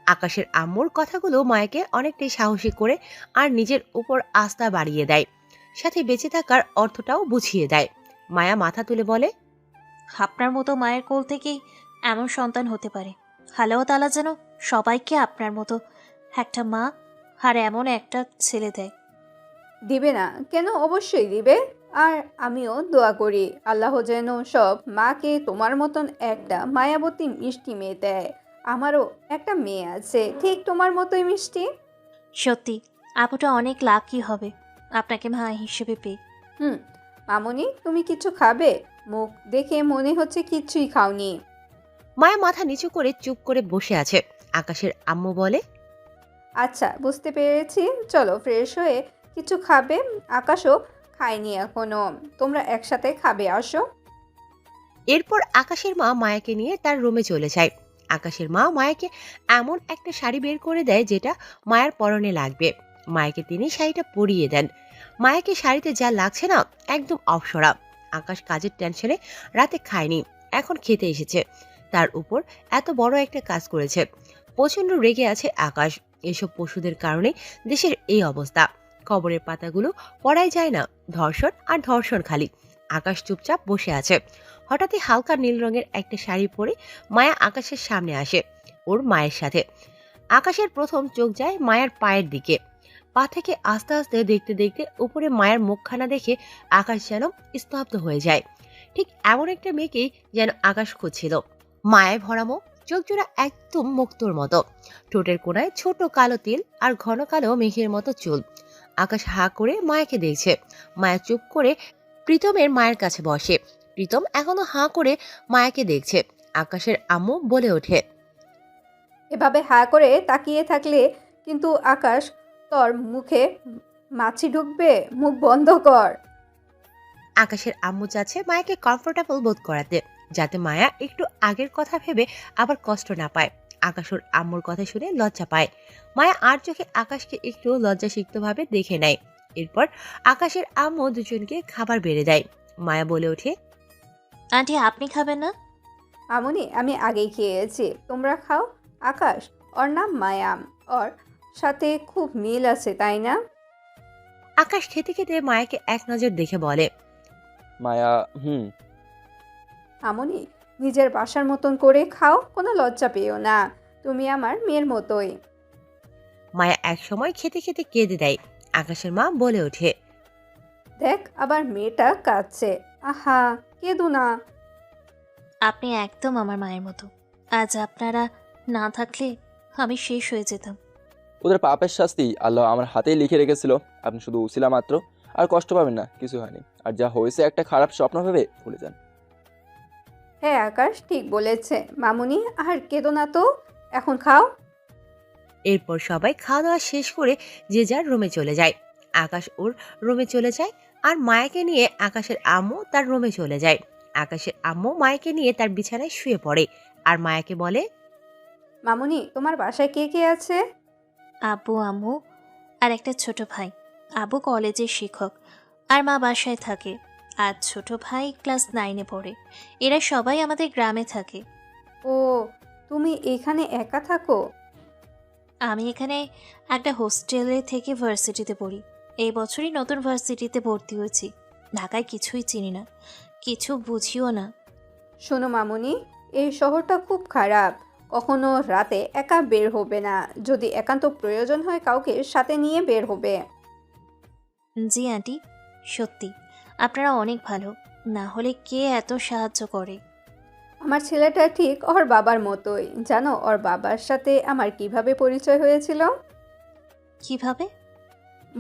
আকাশের আম্মুর কথাগুলো মায়াকে অনেকটাই সাহসী করে আর নিজের উপর আস্থা বাড়িয়ে দেয়, সাথে বেঁচে থাকার অর্থটাও বুঝিয়ে দেয়। মায়া মাথা তুলে বলে, আপনার মতো মায়ের কোল থেকেই এমন সন্তান হতে পারে। আল্লাহ তাআলা যেন সবাইকে আপনার মতো একটা মা আর এমন একটা ছেলে দেয়। দিবে না কেন? অবশ্যই দিবে। আর আমিও দোয়া করি আল্লাহ যেন সব মাকে তোমার মতন একটা মায়াবতী মিষ্টি মেয়ে দেয়। আমারও একটা মেয়ে আছে, ঠিক তোমার মতোই মিষ্টি। সত্যি আপুটা অনেক লাকি হবে আপনাকে মা হিসেবে পেয়ে। মামুনি, তুমি কিছু খাবে? মুখ দেখে মনে হচ্ছে কিচ্ছুই খাওনি। মায়া মাথা নিচু করে চুপ করে বসে আছে। আকাশের আম্মু বলে, আচ্ছা, বুঝতে পেরেছি, চলো ফ্রেশ হয়ে কিছু খাবে। আকাশও খায়নি এখনো, তোমরা একসাথে খাবে, আসো। এরপর আকাশের মা মায়াকে নিয়ে তার রুমে চলে যায়। আকাশের মা মায়াকে এমন একটা শাড়ি বের করে দেয় যেটা মায়ের পরনে লাগবে। মায়াকে তিনি শাড়িটা পরিয়ে দেন। মায়াকে শাড়িতে যা লাগছে না, একদম অপসরা। আকাশ কাজের টেনশনে রাতে খায়নি, এখন খেতে এসেছে। তার উপর এত বড় একটা কাজ করেছে। প্রচন্ড রেগে আছে আকাশ। এসব পশুদের কারণে দেশের এই অবস্থা। খবরের পাতাগুলো পড়াই যায় না, ধর্ষণ আর ধর্ষণ খালি। আকাশ চুপচাপ বসে আছে। হঠাৎই হালকা নীল রঙের একটা শাড়ি পরে মায়া আকাশের সামনে আসে ওর মায়ের সাথে। আকাশের প্রথম চোখ যায় মায়ের পায়ের দিকে। পা থেকে আস্তে আস্তে দেখতে দেখতে উপরে মায়ের মুখখানা দেখে আকাশ যেন স্তব্ধ হয়ে যায়। ঠিক এমন একটা মেয়েকেই যেন আকাশ খুঁজছিল। মায়ের ভরা মুখ, চোখ জোড়া একদম মুক্তোর মতো, ঠোঁটের কোণায় ছোট কালো তিল আর ঘন কালো মেঘের মতো চুল। আকাশ হা করে মায়াকে দেখছে। মায়া চুপ করে প্রীতমের মায়ের কাছে বসে। প্রীতম এখনো হাঁ করে মায়াকে দেখছে। আকাশের আম্মু বলে ওঠে, এভাবে হা করে তাকিয়ে থাকলে কিন্তু আকাশ, তোর মুখে মাছি ঢুকবে, মুখ বন্ধ কর। আকাশের আম্মু চাচ্ছে মায়াকে কমফোর্টেবল বোধ করাতে, যাতে মায়া একটু আগের কথা ভেবে আবার কষ্ট না পায়। আকাশের আম্মুর কথা শুনে লজ্জা পায়। মায়া আর চোখে আকাশকে একটু লজ্জাসিক্তভাবে দেখে নেয়। এরপর আকাশের আম্মু দুজনকে খাবার বেড়ে দেয়। মায়া বলে ওঠে, আন্টি আপনি খাবেন না? আমনি, আমি আগেই খেয়েছি, তোমরা খাও। আকাশ, ওর নাম মায়া, ওর সাথে খুব মিল আছে, তাই না? আকাশ খেতে খেতে মায়াকে এক নজর দেখে বলে, মায়া আমনি, নিজের বাসার মতন করে খাও, কোনো লজ্জা পেও না, তুমি আমার মেয়ের মতোই। মায়া এক সময় খেতে খেতে কেঁদে দেয়। আকাশের মা বলে ওঠে, দেখ আবার মেয়েটা কাঁদছে, আহা কেঁদো না। আপনি একদম আমার মায়ের মতো। আজ আপনারা না থাকলে আমি শেষ হয়ে যেতাম। ওদের পাপের শাস্তি আল্লাহ আমার হাতেই লিখে রেখেছিল। আপনি শুধু উছিলা মাত্র, আর কষ্ট পাবেন না, কিছু হয়নি। আর যা হয়েছে একটা খারাপ স্বপ্ন ভেবে ভুলে যান। হ্যাঁ আকাশ ঠিক বলেছে মামুনি, আর কেঁদো না তো, এখন খাও। এরপর সবাই খাওয়া দাওয়া শেষ করে যে যার রুমে চলে যায়। আকাশ ওর রুমে চলে যায় আর মায়াকে নিয়ে আকাশের আম্মু তার রুমে চলে যায়। আকাশের আম্মু মায়াকে নিয়ে তার বিছানায় শুয়ে পড়ে আর মায়াকে বলে, মামুনি, তোমার বাসায় কে কে আছে? আব্বু, আম্মু আর একটা ছোট ভাই। আব্বু কলেজের শিক্ষক আর মা বাসায় থাকে। আর ছোট ভাই ক্লাস 9-এ পড়ে। এরা সবাই আমাদের গ্রামে থাকে। ও, তুমি এখানে একা থাকো? আমি এখানে একটা হোস্টেলে থেকে ভার্সিটিতে পড়ি। এই বছরই নতুন ভার্সিটিতে ভর্তি হয়েছি। ঢাকায় কিছুই চিনি না, কিছু বুঝিও না। শোনো মামুনি, এই শহরটা খুব খারাপ। কখনো রাতে একা বের হবে না। যদি একান্ত প্রয়োজন হয় কাউকে সাথে নিয়ে বের হবে। জি আন্টি, সত্যি আপনারা অনেক ভালো। না হলে কে এত সাহায্য করে? আমার ছেলেটা ঠিক ওর বাবার মতোই। জানো ওর বাবার সাথে আমার কিভাবে পরিচয় হয়েছিল? কিভাবে?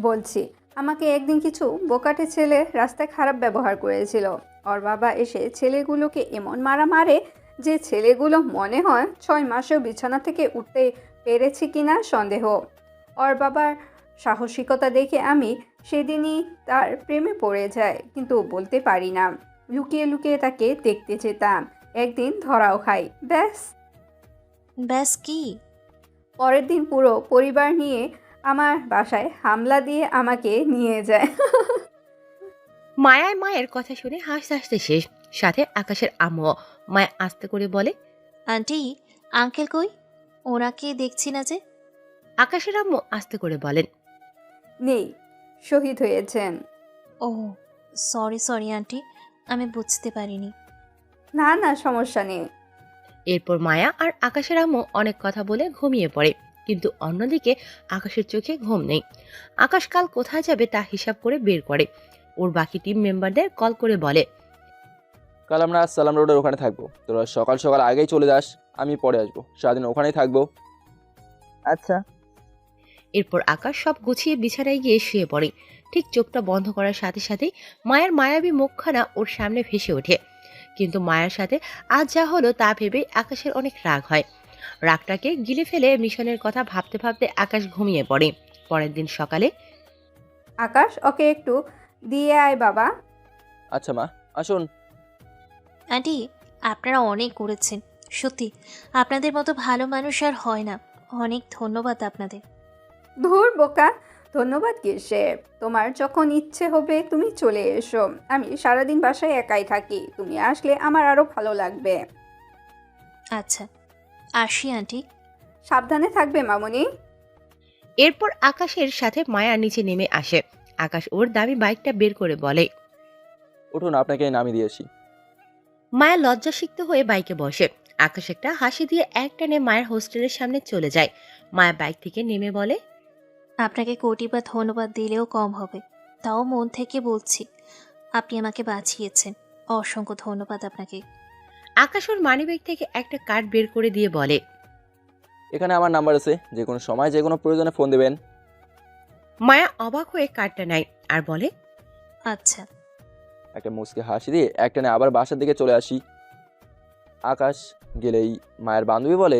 বলছি, আমাকে একদিন কিছু বোকাটে ছেলে রাস্তায় খারাপ ব্যবহার করেছিল। ওর বাবা এসে ছেলেগুলোকে এমন মারা মারে যে ছেলেগুলো মনে হয় 6 মাসেও বিছানা থেকে উঠতে পেরেছি কিনা সন্দেহ। ওর বাবার সাহসিকতা দেখে আমি সেদিনই তার প্রেমে পড়ে যাই, কিন্তু বলতে পারি না। লুকিয়ে লুকিয়ে তাকে দেখতে যেতাম। একদিন ধরাও খাই। ব্যাস কি? পরের দিন পুরো পরিবার নিয়ে আমার বাসায় হামলা দিয়ে আমাকে নিয়ে যায়। মায়ার মায়ের কথা শুনে হাসতে হাসতে শেষ, সাথে আকাশের আম্মু। মায়া আস্তে করে বলে, আন্টি, আঙ্কেল কই? ওনাকে দেখছি না যে। আকাশের আম্মু আস্তে করে বলেন, নেই, শহীদ হয়েছেন। ও সরি আন্টি, আমি বুঝতে পারিনি। না না, সমস্যা নেই। এরপর মায়া আর আকাশের আম্মু অনেক কথা বলে ঘুমিয়ে পড়ে। কিন্তু অন্যদিকে আকাশের চোখে ঘুম নেই। আকাশ কাল কোথায় যাবে তা হিসাব করে বের করে। ওর বাকি টিম মেম্বারদের কল করে বলে, কাল আমরা সালাম রোডের ওখানে থাকবো। তোরা সকাল সকাল আগেই চলে যাস, আমি পরে আসবো। সারাদিন ওখানেই থাকবো। আচ্ছা। এরপর আকাশ সব গুছিয়ে বিছানায় গিয়ে শুয়ে পড়ে। ঠিক চোখটা বন্ধ করার সাথে সাথেই মায়ের মায়াবী মুখখানা ওর সামনে ভেসে ওঠে। কিন্তু মায়ের সাথে আজ যা হলো তা ভেবেই আকাশের অনেক রাগ হয়। রাগটাকে গিলে ফেলে মিশনের কথা ভাবতে ভাবতে আকাশ ঘুমিয়ে পড়ে। পরের দিন সকালে, আকাশ, ওকে একটু দিয়ে আয় বাবা। আচ্ছা মা, আসুন। আন্টি, আপনারা অনেক করেছেন। সত্যি আপনাদের মতো ভালো মানুষ আর হয় না। অনেক ধন্যবাদ আপনাদের। ধুর বোকা, ধন্যবাদ কিসে? তোমার যখন ইচ্ছে হবে তুমি চলে এসো। আমি সারাদিন বাসায় একাই থাকি। তুমি আসলে আমার আরো ভালো লাগবে। আচ্ছা, আসি আন্টি। সাবধানে থাকবে মামুনি। এরপর আকাশের সাথে মায়া নিচে নেমে আসে। আকাশ ওর দামি বাইকটা বের করে বলে, উঠুন, আপনাকে নামিয়ে দিয়েছি। মায়া লজ্জাসিক্ত হয়ে বাইকে বসে। আকাশ একটা হাসি দিয়ে একটানে মায়ের হোস্টেলের সামনে চলে যায়। মায়া বাইক থেকে নেমে বলে, আপনাকে কোটি বা ধন্যবাদ দিলেও কম হবে। তাও মন থেকে বলছি, আপনি আমাকে বাঁচিয়েছেন। অসংখ্য ধন্যবাদ আপনাকে। আকাশ ওর মানিব্যাগ থেকে একটা কার্ড বের করে দিয়ে বলে, এখানে আমার নাম্বার আছে, যে কোনো সময় যে কোনো প্রয়োজনে ফোন দেবেন। মায়া অবাক হয়ে কার্ডটা নেয় আর বলে, আচ্ছা। একটা মুচকি হাসি দিয়ে একটানে আবার বাসার দিকে চলে আসি। আকাশ গেলেই মায়ের বান্ধবী বলে,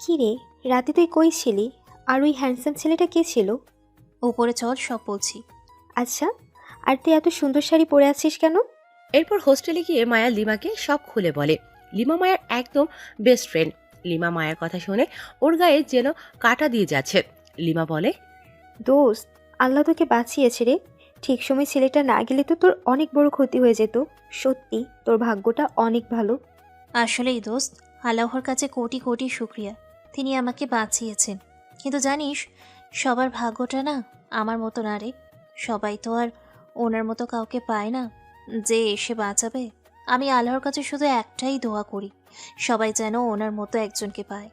কি রে, রাতে তুই কই ছিলি? আর ওই হ্যান্ডসাম ছেলেটা কে ছিল? উপরে চল, সব বলছি। আচ্ছা, আর তুই এত সুন্দর শাড়ি পরে আছিস কেন? এরপর হোস্টেলে গিয়ে মায়া লিমাকে সব খুলে বলে। লিমা মায়ের একদম বেস্ট ফ্রেন্ড। লিমা মায়ের কথা শুনে ওর গায়ে যেন কাঁটা দিয়ে যাচ্ছে। লিমা বলে, দোস্ত, আল্লাহ তোকে বাঁচিয়েছে রে। ঠিক সময় ছেলেটা না গেলে তো তোর অনেক বড় ক্ষতি হয়ে যেত। সত্যি তোর ভাগ্যটা অনেক ভালো। আসলেই দোস্ত, আল্লাহর কাছে কোটি কোটি শুক্রিয়া, তিনি আমাকে বাঁচিয়েছেন। কিন্তু জানিস, সবার ভাগ্যটা না আমার মতো না রে। সবাই তো আর ওনার মতো কাউকে পায় না যে এসে বাঁচাবে। আমি আল্লাহর কাছে শুধু একটাই দোয়া করি, সবাই যেন ওনার মতো একজনকে পায়।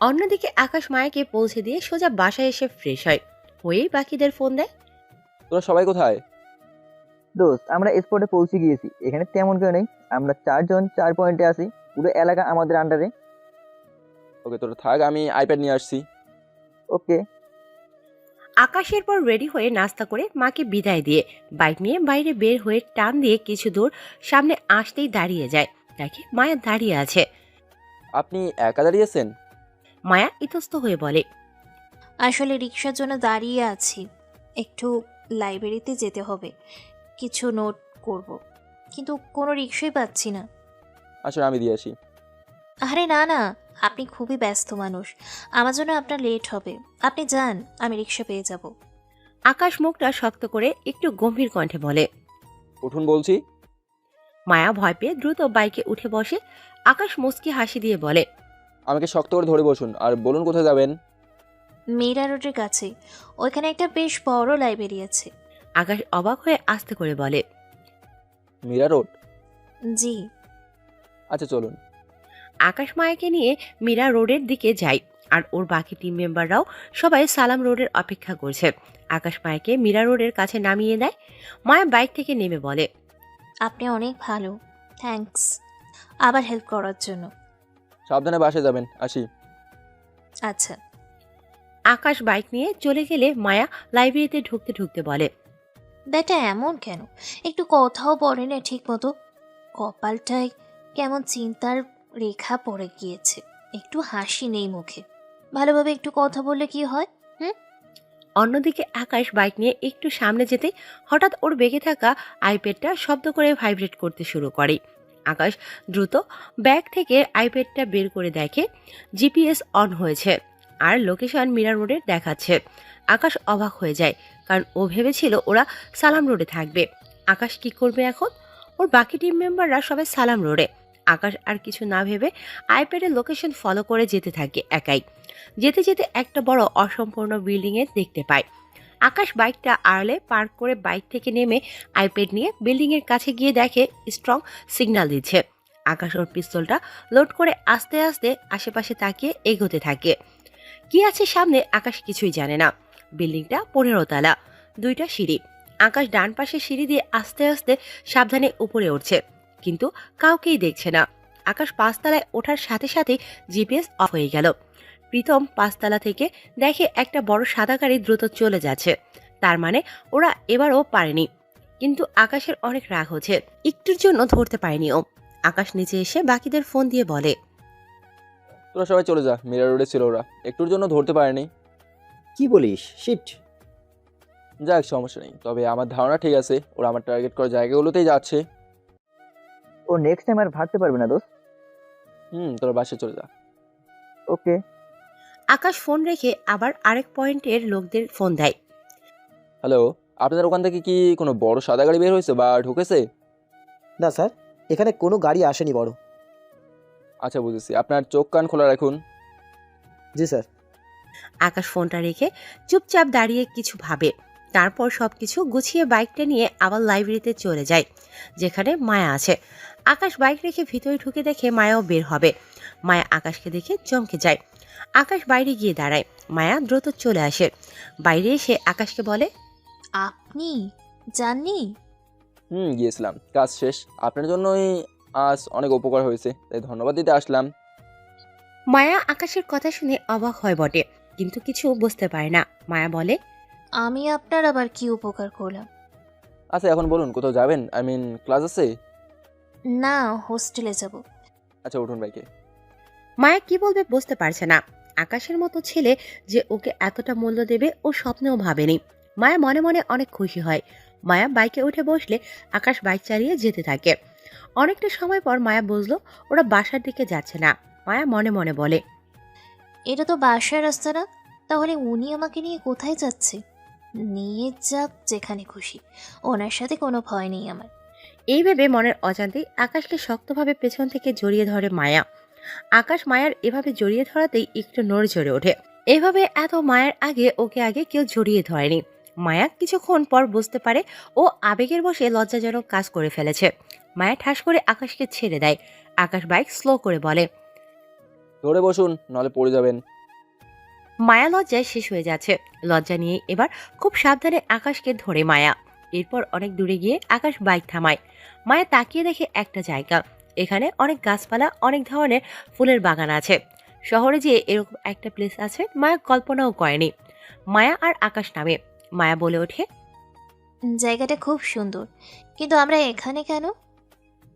অন্যদিকে আকাশ মায়াকে পৌঁছে দিয়ে সোজা বাসায় এসে ফ্রেশ হয়। হয়েই বাকিদের ফোন দেয়, তোরা সবাই কোথায়? দোস্ত, আমরা স্পটে পৌঁছে গিয়েছি। এখানে তেমন কেউ নেই। আমরা 4 জন 4 পয়েন্টে আছি। পুরো এলাকা আমাদের আন্ডারে। ওকে, তোরা থাক, আমি আইপ্যাড নিয়ে আসছি। ওকে। আকাশের পর রেডি হয়ে নাস্তা করে মাকে বিদায় দিয়ে বাইক নিয়ে বাইরে বের হয়ে টান দিয়ে কিছু দূর সামনে আসতেই দাঁড়িয়ে যায়। দেখে মায়া দাঁড়িয়ে আছে। আপনি একা দাঁড়িয়েছেন? মায়া ইতস্ত হয়ে বলে, আসলে রিক্সার জন্য দাঁড়িয়ে আছি, একটু লাইব্রেরিতে যেতে হবে, কিছু নোট করব, কিন্তু কোনো রিক্সাই পাচ্ছি না। আসলে আমি দিয়ে আসি। আরে না না, আপনি খুবই ব্যস্ত মানুষ, আমার জন্য আপনার লেট হবে, আপনি যান, আমি রিক্সা পেয়ে যাব। আকাশ মুখটা শক্ত করে একটু গম্ভীর কণ্ঠে বলে। উঠুন বলছি। মায়া ভয় পেয়ে দ্রুত বাইকে উঠে বসে। আকাশ মুচকি হাসি দিয়ে বলে, আমাকে শক্ত করে ধরে বসুন আর বলুন কোথায় যাবেন। মীরা রোডের কাছে, ওইখানে একটা বেশ বড় লাইব্রেরি আছে। আকাশ অবাক হয়ে আস্তে করে বলে, মীরা রোড? জি। আচ্ছা চলুন। আকাশ মায়াকে নিয়ে মীরা রোডের দিকে যায়, আর ওর বাকি টিম মেম্বাররাও সবাই সালাম রোডের অপেক্ষা করছে। আকাশ মায়াকে মীরা রোডের কাছে নামিয়ে দেয়। মায়া বাইক থেকে নেমে বলে, আপনি অনেক ভালো, থ্যাঙ্কস আবার হেল্প করার জন্য। সাবধানে বাসে যাবেন, আসি। আচ্ছা। আকাশ বাইক নিয়ে চলে গেলে মায়া লাইব্রেরিতে ঢুকতে ঢুকতে বলে, ব্যাটা এমন কেন, একটু কথাও বলে না ঠিক মতো, কপালটায় কেমন চিন্তার রেখা পড়ে গিয়েছে, একটু হাসি নেই মুখে, ভালোভাবে একটু কথা বললে কি হয়। অন্যদিকে আকাশ বাইক নিয়ে একটু সামনে যেতে হঠাৎ ওর বেগে থাকা আইপ্যাডটা শব্দ করে ভাইব্রেট করতে শুরু করে। আকাশ দ্রুত ব্যাগ থেকে আইপ্যাডটা বের করে দেখে জিপিএস অন হয়েছে আর লোকেশন মীরা রোডে দেখাচ্ছে। আকাশ অবাক হয়ে যায়, কারণ ও ভেবেছিল ওরা সালাম রোডে থাকবে। আকাশ কি করবে এখন? ওর বাকি টিম মেম্বাররা সবাই সালাম রোডে। আকাশ আর কিছু না ভেবে আইপ্যাডের লোকেশন ফলো করে যেতে থাকে একাই। যেতে যেতে একটা বড় অসম্পূর্ণ বিল্ডিংয়ে দেখতে পায়। আকাশ বাইকটা আড়ালে পার্ক করে বাইক থেকে নেমে আইপ্যাড নিয়ে বিল্ডিংয়ের কাছে গিয়ে দেখে স্ট্রং সিগন্যাল দিচ্ছে। আকাশ ওর পিস্তলটা লোড করে আস্তে আস্তে আশেপাশে তাকিয়ে এগোতে থাকে। কি আছে সামনে আকাশ কিছুই জানে না। বিল্ডিংটা 15 তলা, 2টা সিঁড়ি। আকাশ ডান পাশে সিঁড়ি দিয়ে আস্তে আস্তে সাবধানে উপরে উঠছে, কিন্তু কাউকেই দেখছে না। আকাশ 5 তলায় ওঠার সাথে সাথে জিপিএস অফ হয়ে গেল। প্রীতম 5 তলা থেকে দেখে একটা বড় সাদা গাড়ি দ্রুত চলে যাচ্ছে, তার মানে ওরা এবারও পারেনি। কিন্তু আকাশের অনেক রাগ হচ্ছে, একটুর জন্য ধরতে পারেনি ও। আকাশ নিচে এসে বাকিদের ফোন দিয়ে বলে, তোরা সবাই চলে যা, মীরা রোডে ছিল ওরা, একটুর জন্য ধরতে পারেনি। কি বলিস? শিট। যাক সমস্যা নেই, তবে আমার ধারণা ঠিক আছে, ওরা আমার টার্গেট করা জায়গাগুলোতেই যাচ্ছে। ও নেক্সট টাইম আর ভাবতে পারবে না দোস্ত। তোরা বাসে চলে যা। ওকে। আকাশ ফোন রেখে আবার আরেক পয়েন্টের লোকদের ফোন দেয়। হ্যালো, আপনাদের ওখান থেকে কি কোনো বড় সাদা গাড়ি বের হয়েছে বা ঢুকেছে? না স্যার, এখানে কোনো গাড়ি আসেনি বড়। আচ্ছা বুঝেছি, আপনার চোখ কান খোলা রাখুন। জি স্যার। আকাশ ফোনটা রেখে চুপচাপ দাঁড়িয়ে কিছু ভাবে, তারপর সবকিছু গুছিয়ে বাইকটা নিয়ে আবার লাইব্রেরিতে চলে যায়, যেখানে মায়া আছে। আকাশ বাইক রেখে ভিতরে ঢুকে দেখে মায়াও বের হবে। মায়া আকাশকে দেখে চমকে যায়। আকাশ বাইরে গিয়ে দাঁড়ায়। মায়া দ্রুত চলে আসে। বাইরে এসে আকাশকে বলে, আপনি জাননি? গিয়েছিলাম, কাজ শেষ। আপনার জন্যই আজ অনেক উপকার হয়েছে, তাই ধন্যবাদ দিতে আসলাম। মায়া আকাশের কথা শুনে অবাক হয় বটে, কিন্তু কিছু বুঝতে পারে না। মায়া বলে, আমি আপনার আবার কি উপকার করলাম? আচ্ছা এখন বলুন, কোথাও যাবেন? আই মিন ক্লাস আছে? না, হোস্টেলে যাব। আচ্ছা উঠুন বাইকে। মায়া কি বলবে বুঝতে পারছে না। আকাশের মতো ছেলে যে ওকে এতটা মূল্য দেবে ও স্বপ্নেও ভাবেনি। মায়া মনে মনে অনেক খুশি হয়। মায়া বাইকে উঠে বসলে আকাশ বাইক চালিয়ে যেতে থাকে। অনেকটা সময় পর মায়া বুঝলো ওরা বাসার দিকে যাচ্ছে না। মায়া মনে মনে বলে, এটা তো বাসার রাস্তা না, তাহলে উনি আমাকে নিয়ে কোথায় যাচ্ছে? নিয়ে যাক যেখানে খুশি, ওনার সাথে কোনো ভয় নেই আমার। এই ভেবে মনের অজান্তেই আকাশকে শক্তভাবে পেছন থেকে জড়িয়ে ধরে মায়া। আকাশ মায়ার এভাবে জড়িয়ে ধরাতেই একটু নড়ে চড়ে ওঠে। এভাবে এত মায়ের আগে আগে কেউ জড়িয়ে ধরেনি। মায়া কিছুক্ষণ পর বুঝতে পারে ও আবেগের বশে লজ্জাজনক কাজ করে ফেলেছে। মায়া ঠাস করে আকাশকে ছেড়ে দেয়। আকাশ বাইক স্লো করে বলে, ধরে বসুন, নাহলে পড়ে যাবেন। মায়া লজ্জায় শেষ হয়ে যাচ্ছে। লজ্জা নিয়ে এবার খুব সাবধানে আকাশকে ধরে মায়া। এরপর অনেক দূরে গিয়ে আকাশ বাইক থামায়। মায়া তাকিয়ে দেখে একটা জায়গা, এখানে অনেক গাছপালা, অনেক ধরনের ফুলের বাগান আছে। শহরে যে এরকম একটা প্লেস আছে মায়া কল্পনাও করেনি। মায়া আর আকাশ নামে। মায়া বলে ওঠে, জায়গাটা খুব সুন্দর, কিন্তু আমরা এখানে কেন?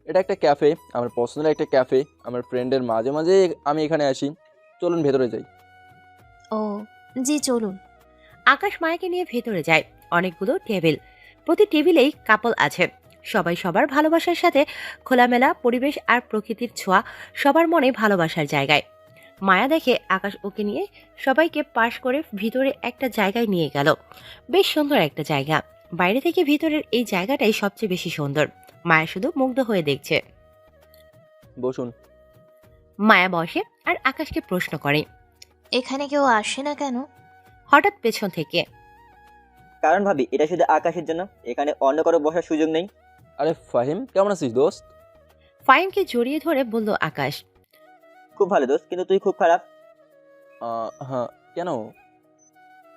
এটা একটা ক্যাফে, আমার পছন্দের একটা ক্যাফে। আমার ফ্রেন্ডের মাঝে মাঝে আমি এখানে আসি। চলুন ভেতরে যাই। ও জি চলুন। আকাশ মায়াকে নিয়ে ভেতরে যায়। অনেকগুলো টেবিল, প্রতি টেবিলেই কাপল আছে। সবাই সবার ভালোবাসার সাথে খোলামেলা পরিবেশ আর প্রকৃতির ছোঁয়া সবার মনে ভালোবাসার জায়গায়। মায়া দেখে আকাশ ওকে নিয়ে সবাইকে পাশ করে ভিতরে একটা জায়গায় নিয়ে গেল। বেশ সুন্দর একটা জায়গা। বাইরে থেকে ভিতরের এই জায়গাটাই সবচেয়ে বেশি সুন্দর। মায়া শুধু মুগ্ধ হয়ে দেখছে। বসুন। মায়া বসে আর আকাশকে প্রশ্ন করে। এখানে কেউ আসে না কেন? হঠাৎ পেছন থেকে, কারণ ভাবি এটা শুধু আকাশের জন্য, এখানে অন্য কারো বসার সুযোগ নেই। আরে ফাহিম, কেমন আছিস দোস্ত? ফাহিমকে জড়িয়ে ধরে বলল আকাশ। খুব ভালো দোস্ত, কিন্তু তুই খুব খারাপ। হ্যাঁ, কেন?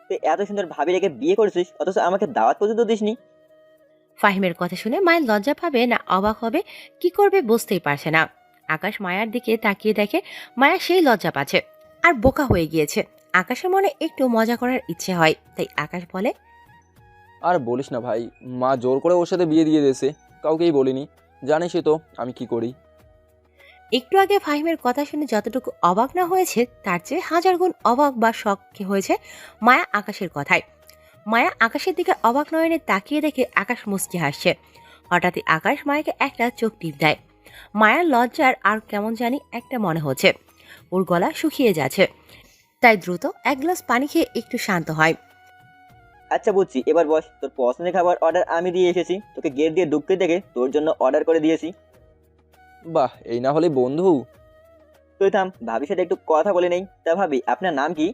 তুই এত সুন্দর ভাবি রেখে বিয়ে করেছিস, অথচ আমাকে দাওয়াত পর্যন্ত দিসনি। ফাহিমের কথা শুনে মায়ের লজ্জা পাবে না অবাক হবে, কি করবে বুঝতেই পারছে না। আকাশ মায়ার দিকে তাকিয়ে দেখে মায়া সেই লজ্জা পাচ্ছে আর বোকা হয়ে গিয়েছে। আকাশের মনে একটু মজা করার ইচ্ছে হয়, তাই আকাশ বলে, আর বলিস না ভাই, মা জোর করে ওর সাথে বিয়ে দিয়ে দিয়েছে, কাউকেই বলিনি। জানিসই তো আমি কি করি। একটু আগে ফাহিমের কথা শুনে যতটুকু অবাক না হয়েছে তার চেয়ে হাজার গুণ অবাক বা শক হয়েছে মায়া আকাশের কথায়। মায়া আকাশের দিকে অবাক নয়নে তাকিয়ে দেখে আকাশ মুচকি হাসছে। হঠাৎই আকাশ মায়াকে একটা চোখ টিপ দেয়। মায়ার লজ্জার আর কেমন জানি একটা মনে হচ্ছে, ওর গলা শুকিয়ে যাচ্ছে। তাই দ্রুত এক গ্লাস পানি খেয়ে একটু শান্ত হয়। আচ্ছা বুঝছি, এবার বস। তোর পছন্দের খাবার অর্ডার আমি দিয়ে এসেছি, তোকে গেট দিয়ে ঢুকতে দেখে তোর জন্য অর্ডার করে দিয়েছি। বাহ, এই না হলে বন্ধু। তুই থাম, ভাবির সাথে একটু কথা বলে নেই। তা ভাবি, আপনার নাম কি?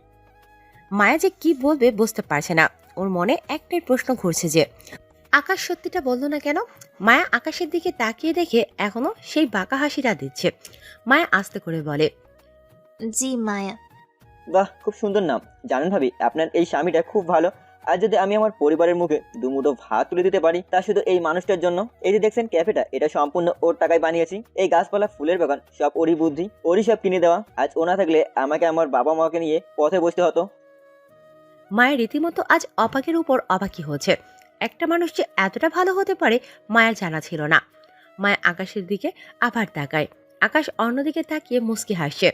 মায়া যে কি বলবে বুঝতে পারছে না। ওর মনে একটাই প্রশ্ন ঘুরছে যে আকাশ সত্যিটা বললো না কেন। মায়া আকাশের দিকে তাকিয়ে দেখে এখনো সেই বাঁকা হাসিটা দিচ্ছে। মায়া আস্তে করে বলে, জি মায়া। বাহ, খুব সুন্দর নাম। জানেন ভাবি, আপনার এই স্বামীটা খুব ভালো। আর যদি আমি আমার পরিবারের মুখে দুমুঠো ভাত তুলে দিতে পারি, তা শুধু এই মানুষটার জন্য। এই যে দেখছেন ক্যাফেটা, এটা সম্পূর্ণ ওর টাকায় বানিয়েছি। এই গাছপালা, ফুলের বাগান সব ওরই বুদ্ধি, ওরই সব কিনে দেওয়া। আজ ও না থাকলে আমাকে আমার বাবা মাকে নিয়ে পথে বসতে হতো। মায়ের রীতিমতো আজ অবাকের উপর অবাকি হচ্ছে। একটা মানুষ যে এতটা ভালো হতে পারে মায়ের জানা ছিল না। মায়া আকাশের দিকে আবার তাকায়। আকাশ অন্যদিকে তাকিয়ে মুচকি হাসছে।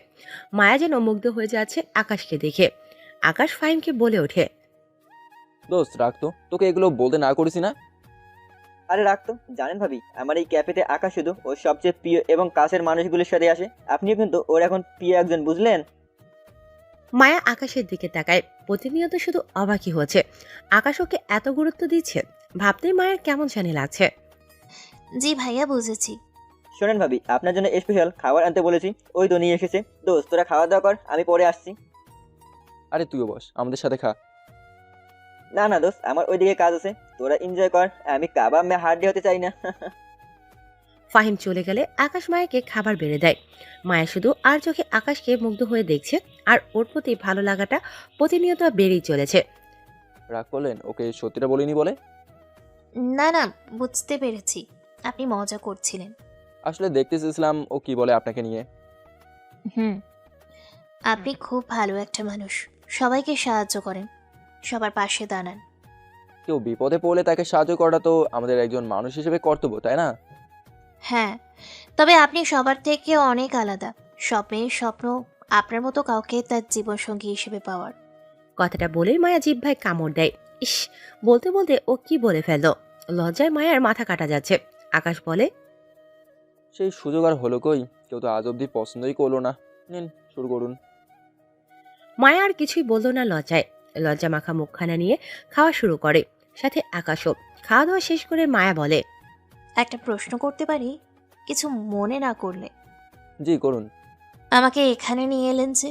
মায়া যেন মুগ্ধ হয়ে যাচ্ছে আকাশকে দেখে। আকাশ ফাহিমকে বলে ওঠে, দোস্ত রাখতো, তোকে এগুলো বলতে না করেছি না। আরে রাখতো। জানেন ভাবি, আমার এই ক্যাফেতে আকাশ শুধু ওর সবচেয়ে প্রিয় এবং কাছের মানুষগুলোর সাথে আসে। আপনিও কিন্তু ওর এখন প্রিয় একজন, বুঝলেন? মায়া আকাশের দিকে তাকায়। প্রতিনিয়ত শুধু অবাকই হচ্ছে। আকাশ ওকে এত গুরুত্ব দিচ্ছে, ভাবতেই মায়ের কেমন জানি লাগছে। জি ভাইয়া, বুঝেছি। শোনেন ভাবি, আপনার জন্য স্পেশাল খাবার আনতে বলেছি, ওই তো নিয়ে এসেছে। দোস্ত তোরা খাওয়া দাওয়া কর, আমি পরে আসছি। আরে তুইও বস, আমাদের সাথে খা। না না দোস্ত, আমার ওইদিকে কাজ আছে, তোরা এনজয় কর। আমি কাবাব মে হাড্ডি হতে চাই না। ফাহিম চলে গেলে আকাশ মায়াকে খাবার বেড়ে দেয়। মায়া শুধু আর চোখে আকাশকে মুগ্ধ হয়ে দেখছে, আর ওর প্রতি ভালো লাগাটা প্রতিনিয়ত বেড়েই চলেছে। রাগ করলেন? ওকে সত্যিটা বলিনি বলে? না না, বুঝতে পেরেছি, আপনি মজা করছিলেন। আসলে দেখতে চেয়েছিলাম ও কি বলে আপনাকে নিয়ে। হুম, আপনি খুব ভালো একটা মানুষ। সবাইকে সাহায্য করেন, সবার পাশে দাঁড়ান। কেউ বিপদে পড়লে তাকে সাহায্য করাটা তো আমাদের একজন মানুষ হিসেবে কর্তব্য, তাই না? হ্যাঁ, তবে আপনি সবার থেকে অনেক আলাদা। সব মেয়ের স্বপ্ন আপনার মতো কাউকে তার জীবনসঙ্গী হিসেবে পাওয়ার। কথাটা বলেই মায়া জিহ্বায় কামড় দেয়। ইস, বলতে বলতে ও কি বলে ফেলল। লজ্জায় মায়ার মাথা কাটা যাচ্ছে। আকাশ বলে, সেই সুযোগ আর হলো কই? কেউ তো আজ অব্দি পছন্দই করলো না। নিন, শুরু করুন। মায়া আর কিছুই বলল না লজ্জায়। লজ্জা মাখা মুখখানা নিয়ে খাওয়া শুরু করে, সাথে আকাশও। খাওয়া দাওয়া শেষ করে মায়া বলে, একটা প্রশ্ন করতে পারি, কিছু মনে না করলে? জি করুন। আমাকে এখানে নিয়ে এলেন যে?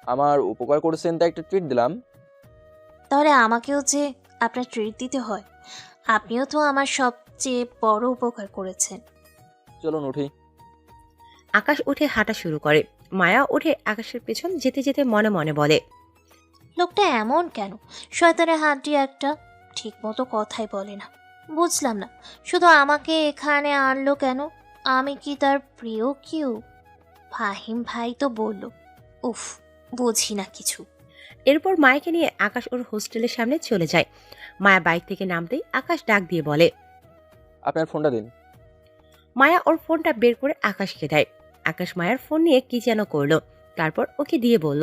আমার উপকার করেছেন তাই একটা ট্রিট দিলাম। তাহলে আমাকেও যে আপনার ট্রিট দিতে হয়? আপনিও তো আমার সবচেয়ে বড় উপকার করেছেন। চলুন উঠি। আকাশ উঠে হাঁটা শুরু করে। মায়া উঠে আকাশের পেছন যেতে যেতে মনে মনে বলে, লোকটা এমন কেন? শয়তানের হাড্ডি একটা, ঠিক মতো কথাই বলে না। বুঝলাম না, শুধু আমাকে এখানে আনলো কেন? আমি কি তার প্রিয় কেউ? ফাহিম ভাই তো বলল। উফ, বুঝি না কিছু। এরপর মায়াকে নিয়ে আকাশ ওর হোস্টেলের সামনে চলে যায়। মায়া বাইক থেকে নামতেই আকাশ ডাক দিয়ে বলে, আপনার ফোনটা দিন। মায়া ওর ফোনটা বের করে আকাশকে দেয়। আকাশ মায়ার ফোন নিয়ে কি যেন করলো, তারপর ওকে দিয়ে বলল,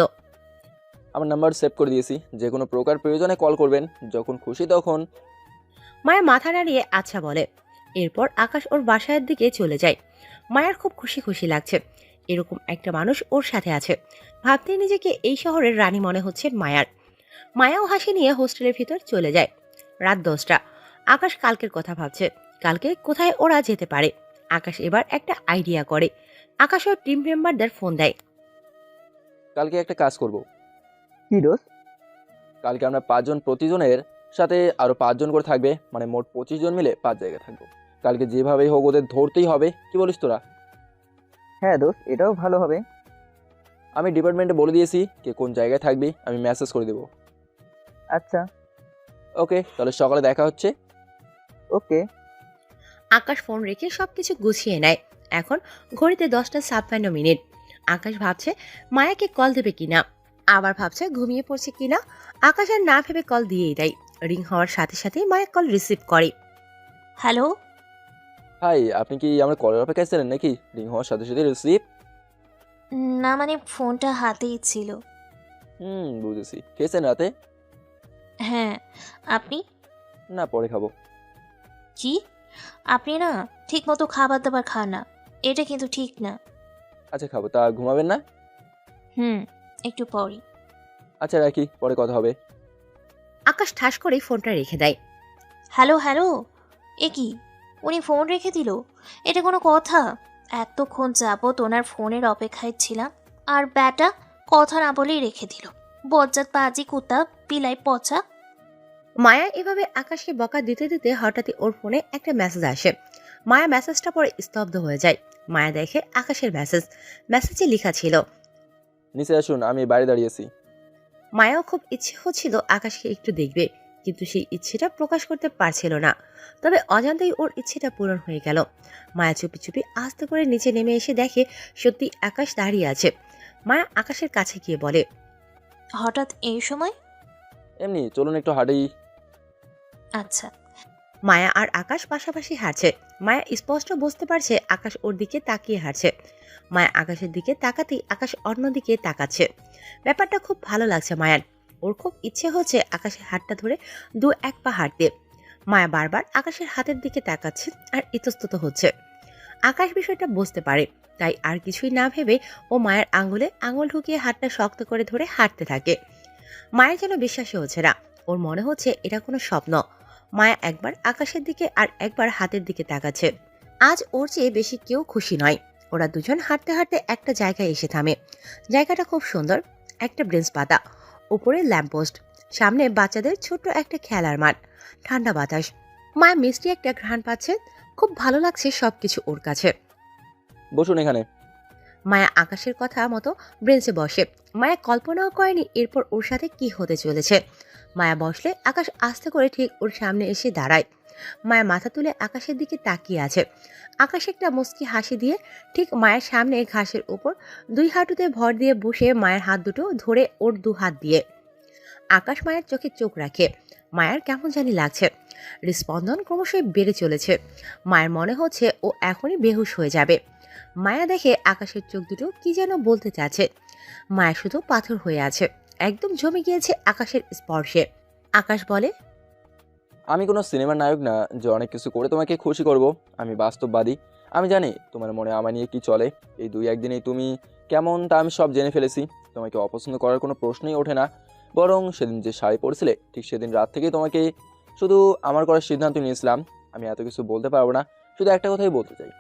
আমার নাম্বার সেভ করে দিয়েছি, যে কোনো প্রকার প্রয়োজনে কল করবেন, যখন খুশি তখন। মায়া মাথা নাড়িয়ে আচ্ছা বলে। এরপর আকাশ ওর বাসার দিকে চলে যায়। মায়ার খুব খুশি খুশি লাগছে, এরকম একটা মানুষ ওর সাথে আছে। ভাবতে নিজেকে এই শহরের রানী মনে হচ্ছে মায়ার। মায়াও হাসি নিয়ে হোস্টেলের ভিতর চলে যায়। রাত 10টা। আকাশ কালকের কথা ভাবছে, কালকে কোথায় ওরা যেতে পারে। আকাশ এবার একটা আইডিয়া করে। আকাশ ওর টিম মেম্বারদের ফোন দেয়। কালকে একটা কাজ করব। কি দোস্ত? কালকে আমরা 5 জন, প্রতিজনের সাথে আরও 5 জন করে থাকবে, মানে মোট 25 জন মিলে 5 জায়গায় থাকবো। কালকে যেভাবেই হোক ওদের ধরতেই হবে, কি বলিস তোরা? হ্যাঁ দোস্ত, এটাও ভালো হবে। আমি ডিপার্টমেন্টে বলে দিয়েছি কে কোন জায়গায় থাকবি, আমি মেসেজ করে দেবো। আচ্ছা। ওকে, তাহলে সকালে দেখা হচ্ছে। ওকে। আকাশ ফোন রেখে সবকিছু গুছিয়ে নেয়। এখন ঘড়িতে 10:56। আকাশ ভাবছে মায়াকে কল দেবে কিনা, আবার ভাবছে ঘুমিয়ে পড়ছে কিনা। আকাশ আর না ভেবে কল দিয়েই দেয়। রিং হওয়ার সাথে সাথে মায়া কল রিসিভ করে। হ্যালো। হাই, আপনি কি আমার কলের অপেক্ষায় ছিলেন নাকি? রিং হওয়ার সাথে সাথে রিসিভ? না মানে ফোনটা হাতেই ছিল। বুঝেছি। খেয়েছেন রাতে? হ্যাঁ, আপনি? না, পরে খাবো। কি? আপনি না ঠিক মতো খাবার দাবার খান না, এটা কিন্তু ঠিক না। আচ্ছা খাবো, তা ঘুমাবেন না? একটু পরই। আচ্ছা রাখি, পরে কথা হবে। আকাশ ঠাস করে ফোনটা রেখে দেয়। হ্যালো হ্যালো, এ কি, উনি ফোন রেখে দিল? এটা কোনো কথা? এতক্ষণ যাবত ওনার ফোনের অপেক্ষায় ছিলাম, আর ব্যাটা কথা না বলেই রেখে দিল। বজ্জাত বাজি কুত্তা, বিলাই পচা। মায়া এভাবে আকাশকে বকা দিতে দিতে হঠাৎই ওর ফোনে একটা মেসেজ আসে। মায়া মেসেজটা পরে স্তব্ধ হয়ে যায়। মায়া দেখে আকাশের মেসেজে লেখা ছিল, নিচে আসুন, আমি বাইরে দাঁড়িয়েছি। মায়াও খুব ইচ্ছে হচ্ছিল আকাশকে একটু দেখবে, কিন্তু সেই ইচ্ছেটা প্রকাশ করতে পারছিল না। তবে অজান্তেই ওর ইচ্ছেটা পূরণ হয়ে গেল। মায়া চুপি চুপি আস্তে করে নিচে নেমে এসে দেখে সত্যি আকাশ দাঁড়িয়ে আছে। মায়া আকাশের কাছে গিয়ে বলে, হঠাৎ এই সময়? এমনি চলুন একটু হাঁটি। আচ্ছা। মায়া আর আকাশ পাশাপাশি হাঁটছে। মায়া স্পষ্ট বুঝতে পারছে আকাশ ওর দিকে তাকিয়ে হাঁটছে। মায়া আকাশের দিকে তাকাতেই আকাশ অন্যদিকে তাকাচ্ছে। ব্যাপারটা খুব ভালো লাগছে মায়ার। ওর খুব ইচ্ছে হচ্ছে আকাশের হাতটা ধরে 2-1 পা হাঁটতে। মায়া বারবার আকাশের হাতের দিকে তাকাচ্ছে আর ইতস্তত হচ্ছে। আকাশ বিষয়টা বুঝতে পারে, তাই আর কিছুই না ভেবে ও মায়ের আঙুলে আঙুল ঢুকিয়ে হাতটা শক্ত করে ধরে হাঁটতে থাকে। মায়ের যেন বিশ্বাসই হচ্ছে না, ওর মনে হচ্ছে এটা কোনো স্বপ্ন। মায়া একবার আকাশের দিকে আর একবার হাতের দিকে তাকাচ্ছে। আজ ওর চেয়ে বেশি কেউ খুশি নয়। ওরা দুজন হাঁটতে হাঁটতে একটা জায়গায় এসে থামে। জায়গাটা খুব সুন্দর, একটা ব্রেঞ্চ পাতা, উপরে ল্যাম্পপোস্ট, সামনে বাচ্চাদের ছোট্ট একটা খেলার মাঠ, ঠান্ডা বাতাস। মায়া মিষ্টি একটা ঘ্রাণ পাচ্ছে, খুব ভালো লাগছে সবকিছু ওর কাছে। বসুন এখানে। মায়া আকাশের কথা মতো ব্রেঞ্চে বসে। মায়া কল্পনাও করেনি এরপর ওর সাথে কি হতে চলেছে। মায়া বসলে আকাশ আস্তে করে ঠিক ওর সামনে এসে দাঁড়ায়। মায়া মাথা তুলে আকাশের দিকে তাকিয়ে আছে। আকাশ একটা মুচকি হাসি দিয়ে ঠিক মায়ের সামনে ঘাসের উপর 2 হাঁটুতে ভর দিয়ে বসে মায়ের হাত দুটো ধরে ওর 2 হাত দিয়ে। আকাশ মায়ের চোখে চোখ রাখে। মায়ের কেমন জানি লাগছে, হৃদস্পন্দন ক্রমশই বেড়ে চলেছে। মায়ের মনে হচ্ছে ও এখনই বেহুশ হয়ে যাবে। মায়া দেখে আকাশের চোখ দুটো কি যেন বলতে চাচ্ছে। মায়া শুধু পাথর হয়ে আছে, একদম জমে গিয়েছে আকাশের স্পর্শে। আকাশ বলে, আমি কোনো সিনেমার নায়ক না যে অনেক কিছু করে তোমাকে খুশি করব। আমি বাস্তববাদী। আমি জানি তোমার মনে আমার নিয়ে কি চলে। এই 2-1 দিনেই তুমি কেমন তা আমি সব জেনে ফেলেছি। তোমাকে অপছন্দ করার কোনো প্রশ্নই ওঠে না। বরং সেদিন যে শাড়ি পরেছিলে ঠিক সেদিন রাত থেকেই তোমাকে শুধু আমার করার সিদ্ধান্ত নিয়েছিলাম। আমি এত কিছু বলতে পারবো না, শুধু একটা কথাই বলতে চাই,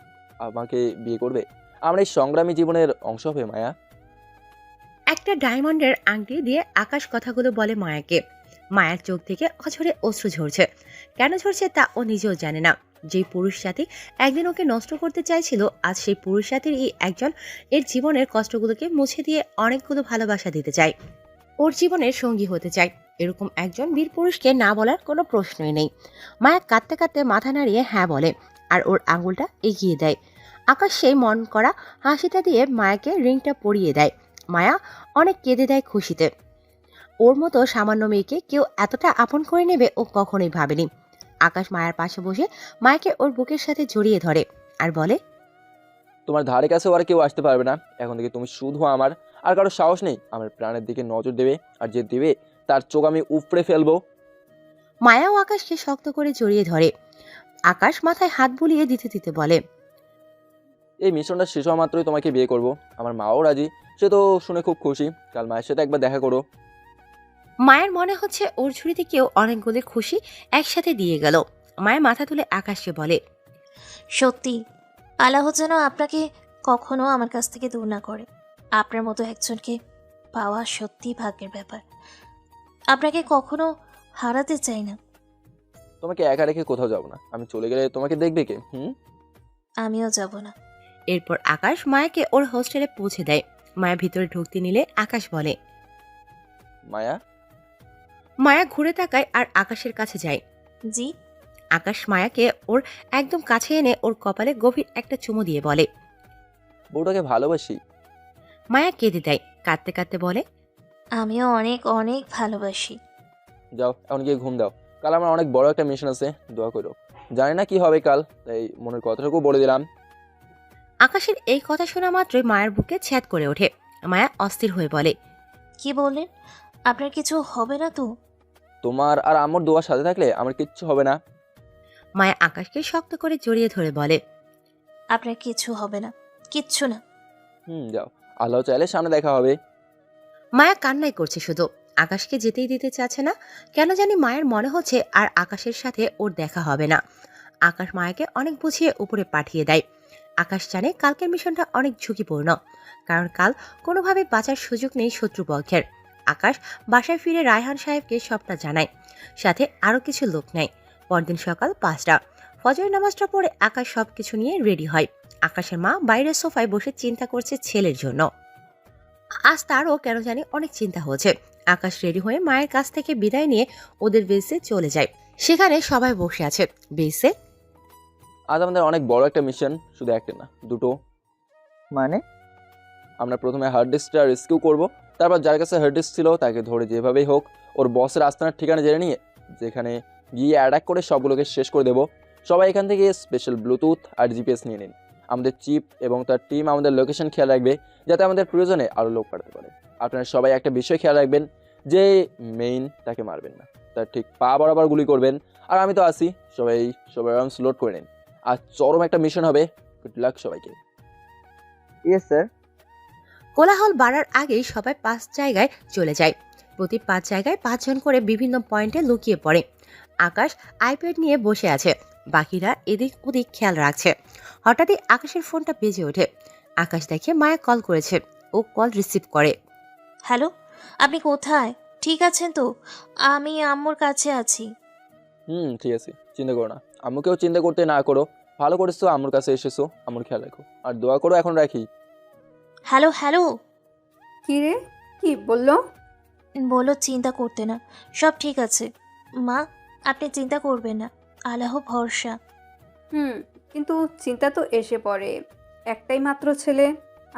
আমাকে বিয়ে করবে? আমরা এই সংগ্রামী জীবনের অংশ হবে মায়া। একটা ডায়মন্ডের আংটি দিয়ে আকাশ কথাগুলো বলে মায়াকে। মায়ের চোখ থেকে অঝরে অশ্রু ঝরছে। কেন ঝরছে তা ও নিজেও জানে না। যে পুরুষ সাথী একদিন ওকে নষ্ট করতে চাইছিল, আজ সেই পুরুষ সাথীর একজন এর জীবনের কষ্টগুলোকে মুছে দিয়ে অনেকগুলো ভালোবাসা দিতে চায়, ওর জীবনের সঙ্গী হতে চায়। এরকম একজন বীর পুরুষকে না বলার কোনো প্রশ্নই নেই। মায়া কাঁদতে কাঁদতে মাথা নাড়িয়ে হ্যাঁ বলে আর ওর আঙুলটা এগিয়ে দেয়। আকাশ সেই মন করা হাসিটা দিয়ে মায়াকে রিংটা পরিয়ে দেয়। মায়া অনেক কেঁদে দেয় খুশিতে। ওর মতো সামান্য মেয়েকে কেউ এতটা আপন করে নেবে ও কখনোই ভাবেনি। আকাশ মায়ার পাশে বসে মায়াকে ওর বুকের সাথে জড়িয়ে ধরে আর বলে, তোমার ধারে কাছেও আর কেউ আসতে পারবে না। এখন থেকে তুমি শুধু আমার, আর কারো সাহস নেই আমার প্রাণের দিকে নজর দেবে, আর যে দেবে তার চোখ আমি উপড়ে ফেলবো। মায়াও আকাশকে শক্ত করে জড়িয়ে ধরে। আকাশ মাথায় হাত বুলিয়ে দিতে দিতে বলে, এই মিশনটা শেষ হওয়া মাত্রই তোমাকে বিয়ে করব। আমার মাও রাজি, সে তো শুনে খুব খুশি। কাল মায়ের সাথে একবার দেখা করো। মায়ের মনে হচ্ছে ওর ঝুড়িতে কেউ অনেকগুলো খুশি একসাথে দিয়ে গেল। মায়ের মাথা তুলে আকাশকে বলে, সত্যি আল্লাহ যেন আপনাকে কখনো আমার কাছ থেকে দূর না করে। আপনার মতো একজনকে পাওয়া সত্যি ভাগ্যের ব্যাপার। আপনাকে কখনো হারাতে চাই না। তোমাকে একা রেখে কোথাও যাবো না, আমি চলে গেলে তোমাকে দেখবে কে? আমিও যাব না। এরপর আকাশ মায়াকে ওর হোস্টেলে পৌঁছে দেয়। মায়া ভিতরে ঢুকতে নিলে আকাশ বলে, মায়া। মায়া ঘুরে তাকায় আর আকাশের কাছে যায়। জি। আকাশ মায়াকে ওর একদম কাছে এনে ওর কপালে গভীর একটা চুমু দিয়ে বলে, বউটাকে ভালোবাসি। মায়া কেঁদে দেয়, কাঁদতে কাঁদতে বলে, আমিও অনেক অনেক ভালোবাসি। যাও এখন গিয়ে ঘুম দাও, কাল আমার অনেক বড় একটা মিশন আছে, দোয়া করো। জানি না কি হবে কাল, তাই মনের কথাটুকু বলে দিলাম। আকাশের এই কথা শোনা মাত্রই মায়ের বুকে ছ্যাদ করে ওঠে। মায়া অস্থির হয়ে বলে, কি বললেন? আপনার কিছু হবে না তো? তোমার আর আমার দোয়ার সাথে থাকলে আমার কিচ্ছু হবে না। মায়া আকাশকে শক্ত করে জড়িয়ে ধরে বলে, আপনার কিছু হবে না, কিচ্ছু না। যাও, আল্লাহ চাইলে সামনে দেখা হবে। মায়া কান্নাই করছে শুধু, আকাশকে যেতেই দিতে চাচ্ছে না। কেন জানি মায়ের মনে হচ্ছে আর আকাশের সাথে ওর দেখা হবে না। আকাশ মায়াকে অনেক বুঝিয়ে উপরে পাঠিয়ে দেয়। আকাশ জানে কালকের মিশনটা অনেক ঝুঁকিপূর্ণ, কারণ কাল কোনোভাবে বাঁচার সুযোগ নেই শত্রুপক্ষের। আকাশ বাসায় ফিরে রায়হান সাহেবকে সবটা জানায়, সাথে আরও কিছু লোক নেয়। পরদিন সকাল 5টা, ফজর নামাজটা পড়ে আকাশ সব কিছু নিয়ে রেডি হয়। আকাশের মা বাইরের সোফায় বসে চিন্তা করছে ছেলের জন্য। আজ তারও কেন জানি অনেক চিন্তা হচ্ছে। আকাশ রেডি হয়ে মায়ের কাছ থেকে বিদায় নিয়ে ওদের বেসে চলে যায়। সেখানে সবাই বসে আছে। বেসে আজ আমাদের অনেক বড় একটা মিশন, শুধু একটা না, দুটো। মানে? আমরা প্রথমে হার্ড ডিস্কটা রেস্কিউ করব, তারপর যার কাছে হার্ড ডিস্ক ছিল তাকে ধরে যেভাবেই হোক ওর বসের আস্তানার ঠিকানা জেনে নিয়ে যেখানে গিয়ে অ্যাটাক করে সবগুলোকে শেষ করে দেবো। সবাই এখান থেকে স্পেশাল ব্লুটুথ আর জিপিএস নিয়ে নিন। আমাদের চিপ এবং তার টিম আমাদের লোকেশন খেয়াল রাখবে, যাতে আমাদের প্রয়োজনে আরও লোক পাঠাতে পারে। আপনারা সবাই একটা বিষয় খেয়াল রাখবেন, যে মেইন তাকে মারবেন না, তার ঠিক পা বরাবর গুলি করবেন। আর আমি তো আসি, সবাই আরামস লোড করে নিন। আর চরম একটা মিশন হবে। গুড লাক সবাইকে। Yes sir. কোলাহল বাড়ার আগেই সবাই 5 জায়গায় চলে যায়। প্রতি 5 জায়গায় 5 জন করে বিভিন্ন পয়েন্টে লুকিয়ে পড়ে। আকাশ আইপ্যাড নিয়ে বসে আছে, বাকিরা এদিক ওদিক খেয়াল রাখছে। হঠাৎই আকাশের ফোনটা বেজে ওঠে। আকাশ দেখে মায়া কল করেছে। ও কল রিসিভ করে। হ্যালো, আপনি কোথায়? ঠিক আছেন তো? আমি আম্মুর কাছে আছি। ঠিক আছে, চিন্তা করো না। আম্মুকেও চিন্তা করতে না করো, ভালো করেছো আম্মুর কাছে এসেছো। আম্মুর খেয়াল রাখো আর দোয়া করো। এখন রাখি। Hello hello. কি রে, কি বললো? বলো চিন্তা করতে না, সব ঠিক আছে। মা, আপনি চিন্তা করবেন না, আল্লাহ ভরসা। কিন্তু চিন্তা তো এসে পড়ে। একটাই মাত্র ছেলে,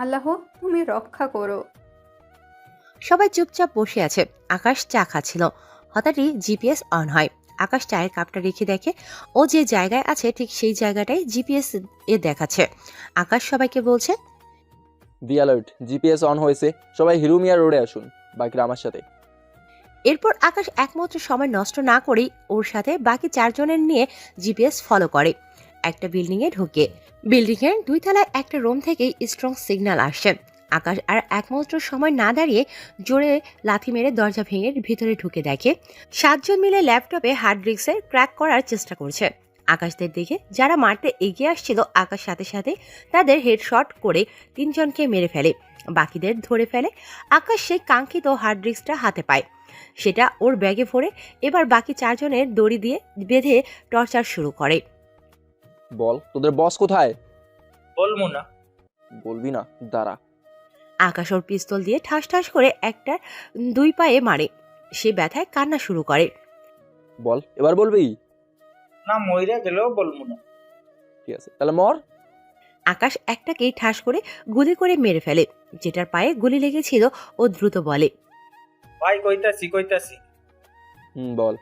আল্লাহ তুমি রক্ষা করো। সবাই চুপচাপ বসে আছে। আকাশ চা খাচ্ছিল। হঠাৎই জিপিএস অন হয়। আকাশ চায়ের কাপটা রেখে দেখে ও যে জায়গায় আছে ঠিক সেই জায়গাটাই জিপিএস এ দেখাচ্ছে। আকাশ সবাইকে বলছে, বি অ্যালার্ট, জিপিএস অন হয়েছে, সবাই হিরুমিয়া রোডে আসুন, বাকিরা আমার সাথে। এরপর আকাশ একমাত্র সময় নষ্ট না করেই ওর সাথে বাকি 4 জনের নিয়ে জিপিএস ফলো করে একটা বিল্ডিংয়ে ঢুকে। বিল্ডিংয়ের 2 তলায় একটা রুম থেকেই স্ট্রং সিগন্যাল আসছে। আকাশ আর একমাত্র সময় না দাঁড়িয়ে জোরে লাথি মেরে দরজা ভেঙে ভিতরে ঢুকে দেখে 7 জন মিলে ল্যাপটপে হার্ড ডিস্কের ক্র্যাক করার চেষ্টা করছে। আকাশদের দেখে যারা মারতে এগিয়ে আসছিল, আকাশ সাথে সাথে তাদের হেডশট করে 3 জনকে মেরে ফেলে, বাকিদের ধরে ফেলে। আকাশ সেই কাঙ্ক্ষিত হার্ড ডিস্কটা হাতে পায়, সেটা ওর ব্যাগে ভরে এবার বাকি 4 জনের দড়ি দিয়ে বেঁধে টর্চার শুরু করে। বল, তোদের বস কোথায়? বলবো না। বলবি না? দাঁড়া। আকাশ ওর পিস্তল দিয়ে ঠাস ঠাস করে একটা 2 পায়ে মারে। সে ব্যথায় কান্না শুরু করে। বল, এবার বলবি? না, মইরা গেলেও বলবো না। ঠিক আছে, তাহলে মর। আকাশ একটাকেই ঠাস করে গুলি করে মেরে ফেলে। যেটার পায়ে গুলি লেগেছিল ও দ্রুত বলে, ভাই কইতাছি। বল।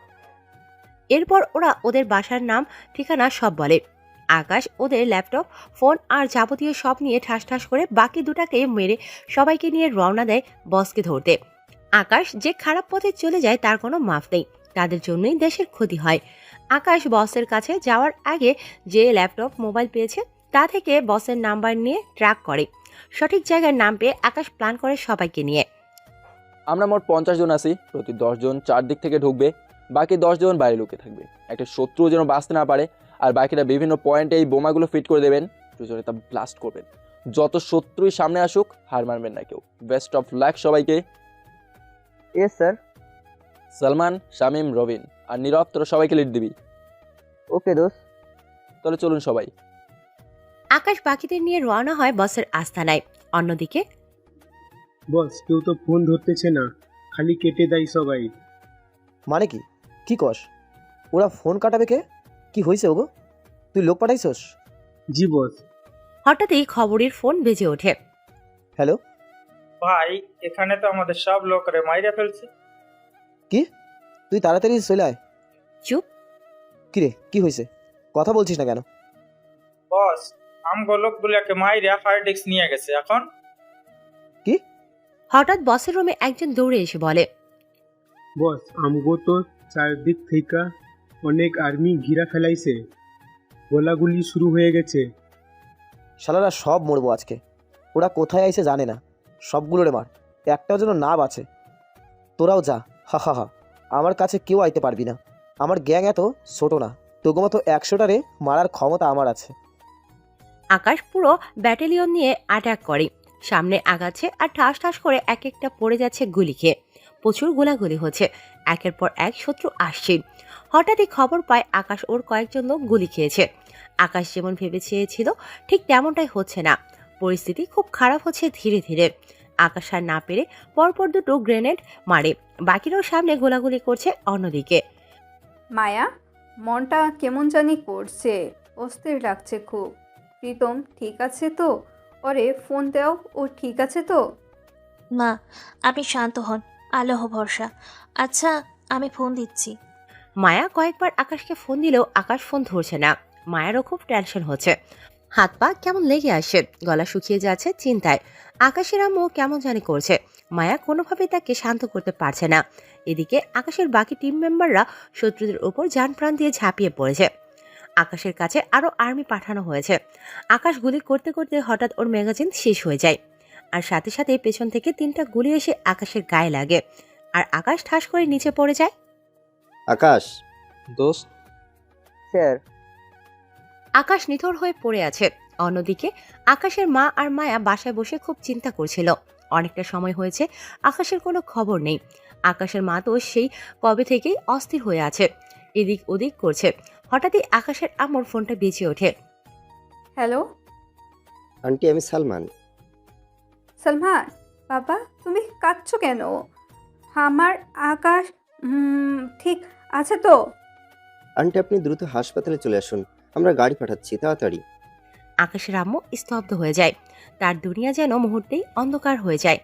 এরপর ওরা ওদের বাসার নাম ঠিকানা সব বলে। আকাশ ওদের ল্যাপটপ, ফোন আর যাবতীয় সব নিয়ে ঠাস ঠাস করে বাকি দুটাকে মেরে সবাইকে নিয়ে রওনা দেয় বসকে ধরতে। আকাশ যে খারাপ পথে চলে যায় তার কোনো মাফ নেই, তাদের জন্যই দেশের ক্ষতি হয়। আকাশ বসের কাছে যাওয়ার আগে যে ল্যাপটপ, মোবাইল পেয়েছে তা থেকে বসের নাম্বার নিয়ে ট্র্যাক করে। সঠিক জায়গার নাম পেয়ে আকাশ প্ল্যান করে সবাইকে নিয়ে। আমরা মোট 50 জন আছি, প্রতি 10 জন চারদিক থেকে ঢুকবে, বাকি 10 জন বাইরে লুকিয়ে থাকবে। একটা শত্রু যেন বাঁচতে না পারে, আর বাকিরা বিভিন্ন পয়েন্টে এই বোমাগুলো ফিট করে দেবেন, প্রয়োজনে তা ব্লাস্ট করবেন। যত শত্রুই সামনে আসুক হার মানবেন না কেউ। বেস্ট অফ লাক সবাইকে। Yes sir. সালমান, শামীম, রবিন আর নীরব, তোরা সবাইকে লিড দিবি। ওকে দোস্ত। তাহলে চলুন সবাই। আকাশ বাকিদের নিয়ে রওনা হয় বসের আস্তানায়। অন্যদিকে বস, কেউ তো ফোন ধরতেছে না, খালি কেটে দেয় সবাই। মানে কি কি কস? ওরা ফোন কাটাবে কে? কি হয়েছে ওগো? তুই লোক পাঠাইছস? জি বস। হঠাৎই খবরের ফোন বেজে ওঠে। হ্যালো ভাই, এখানে তো আমাদের সব লোকরে মাইরা ফেলছে। কি? তুই তাড়াতাড়ি চলে আয়। চুপ। কিরে কি হয়েছে? কথা বলছিস না কেন? বস, আমগো লোকগুলোকে মাইরা হার্ড ডিস্ক নিয়ে গেছে এখন। কি? হঠাৎ বসের রুমে একজন দৌড়ে এসে বলে, বস, আমগো তো চারদিক থেকে অনেক আর্মি ঘিরা ফেলাইছে, গোলাগুলি শুরু হয়ে গেছে। শালারা সব মরবো আজকে। ওরা কোথায় আইছে জানে না, সবগুলোরে মার, একটাও যেন না বাঁচে। তোরাও যা, হা হা হা। আমার কাছে কেউ আইতে পারবি না। আমার গ্যাং এত ছোট না, তোগো মতো 100টারে মারার ক্ষমতা আমার আছে। আকাশ পুরো ব্যাটালিয়ন নিয়ে অ্যাটাক করে, সামনে আগাচ্ছে আর ঠাস ঠাস করে এক একটা পড়ে যাচ্ছে গুলি খেয়ে। প্রচুর গোলাগুলি হচ্ছে, একের পর এক শত্রু আসছে। হঠাৎই খবর পায় আকাশ ওর কয়েকজন লোক গুলি খেয়েছে। আকাশ যেমন ভেবে চেয়েছিল ঠিক তেমনটাই হচ্ছে না, পরিস্থিতি খুব খারাপ হচ্ছে ধীরে ধীরে। আকাশ আর না পেরে পরপর দুটো গ্রেনেড মারে, বাকিরাও সামনে গোলাগুলি করছে। অন্যদিকে মায়া, মনটা কেমন জানি করছে, অস্থির লাগছে খুব। প্রীতম ঠিক আছে তো? ওরে ফোন দাও, ও ঠিক আছে তো? মা, আপনি শান্ত হন, আল্লাহ ভরসা। আচ্ছা, আমি ফোন দিচ্ছি। মায়া কয়েকবার আকাশকে ফোন দিলেও আকাশ ফোন ধরছে না। মায়ারও খুব টেনশন হচ্ছে, হাত পা কেমন লেগে আসে, গলা শুকিয়ে যাচ্ছে চিন্তায়। আকাশের আম্মু কেমন জানি করছে, মায়া কোনোভাবেই তাকে শান্ত করতে পারছে না। এদিকে আকাশের বাকি টিম মেম্বাররা শত্রুদের ওপর জান প্রাণ দিয়ে ঝাঁপিয়ে পড়েছে। আকাশের কাছে আরও আর্মি পাঠানো হয়েছে। আকাশ গুলি করতে করতে হঠাৎ ওর ম্যাগাজিন শেষ হয়ে যায়, আর সাথে সাথে পেছন থেকে 3টা গুলি এসে আকাশের গায়ে লাগে, আর আকাশ ঠাস করে নিচে পড়ে যায়। আকাশ দোস্ত। স্যার। আকাশ নিথর হয়ে পড়ে আছে। অন্যদিকে আকাশের মা আর মায়া বাসায় বসে খুব চিন্তা করছিল। অনেকটা সময় হয়েছে আকাশের কোনো খবর নেই। আকাশের মা তো সেই কবে থেকেই অস্থির হয়ে আছে, এদিক ওদিক করছে। হঠাৎই আকাশের আম্মুর ফোনটা বেজে ওঠে। হ্যালো আন্টি, আমি সালমান। সালমান, বাবা তুমি কাঁদছো কেন? আমার আকাশ ঠিক আছে তো? আন্টি, আপনি দ্রুত হাসপাতালে চলে আসুন, আমরা গাড়ি পাঠাচ্ছি, তাড়াতাড়ি। আকাশের আম্মু স্তব্ধ হয়ে যায়, তার দুনিয়া যেন মুহূর্তেই অন্ধকার হয়ে যায়।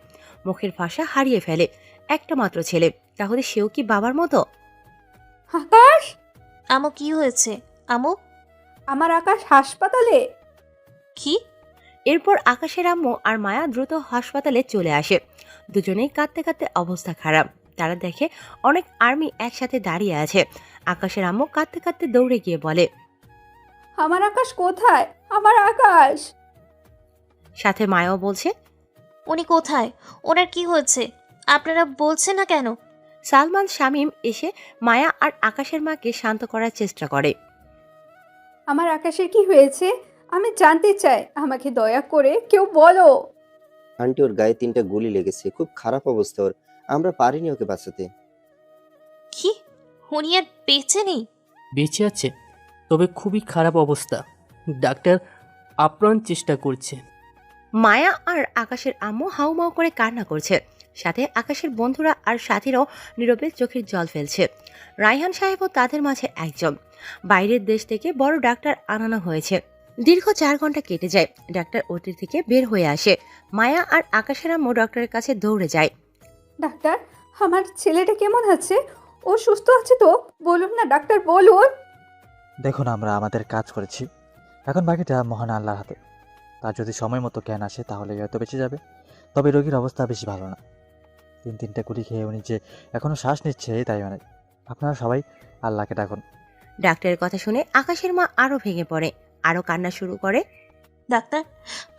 মুখের ভাষা হারিয়ে ফেলে। একটা মাত্র ছেলে, তাহলে সেও কি বাবার মতো? আকাশ! আমু, কি হয়েছে আমু? আমার আকাশ হাসপাতালে। কি? এরপর আকাশের আম্মু আর মায়া দ্রুত হাসপাতালে চলে আসে। দুজনেই কাঁদতে কাঁদতে অবস্থা খারাপ। তারা দেখে অনেক আর্মি একসাথে দাঁড়িয়ে আছে। আকাশের আম্মু কাঁদতে কাঁদতে দৌড়ে গিয়ে বলে, আমার আকাশ কোথায়? আমার আকাশ! সাথে মায়াও বলছে, উনি কোথায়? ওনার কি হয়েছে? আপনারা বলছেন না কেন? সালমান শামীম এসে মায়া আর আকাশের মাকে শান্ত করার চেষ্টা করে। আমার আকাশের কি হয়েছে আমি জানতে চাই, আমাকে দয়া করে কেউ বলো। আন্টি, ওর গায়ে 3টা গুলি লেগেছে, খুব খারাপ অবস্থা ওর, আমরা পারিনি ওকে বাঁচাতে। কি? উনি আর বেঁচে নেই? বেঁচে আছে, তবে খুবই খারাপ অবস্থা। ডাক্তার আপ্রাণ চেষ্টা করছে। মায়া আর আকাশের আম্মু হাউমাউ করে কান্না করছে। সাথে আকাশের বন্ধুরা আর সাথীরাও নীরবে চোখের জল ফেলছে। রায়হান সাহেবও তাদের মাঝে একজন। বাইরের দেশ থেকে বড় ডাক্তার আনানো হয়েছে। দীর্ঘ 4 ঘন্টা কেটে যায়। ডাক্তার ওটি থেকে বের হয়ে আসে। মায়া আর আকাশের আম্মু ডক্টরের কাছে দৌড়ে যায়। ডাক্তার, আমার ছেলেটা কেমন আছে? ও সুস্থ আছে তো? বলুন না ডাক্তার, বলুন। দেখুন, আমরা আমাদের কাজ করেছি, এখন বাকিটা মহান আল্লাহর হাতে। তার যদি সময় মতো জ্ঞান আসে তাহলে হয়তো বেঁচে যাবে, তবে রোগীর অবস্থা বেশি ভালো না। 3-3টে গুলি খেয়ে উনি যে এখনও শ্বাস নিচ্ছে তাই অনেক। আপনারা সবাই আল্লাহকে ডাকুন। ডাক্তারের কথা শুনে আকাশের মা আরও ভেঙে পড়ে, আরও কান্না শুরু করে। ডাক্তার,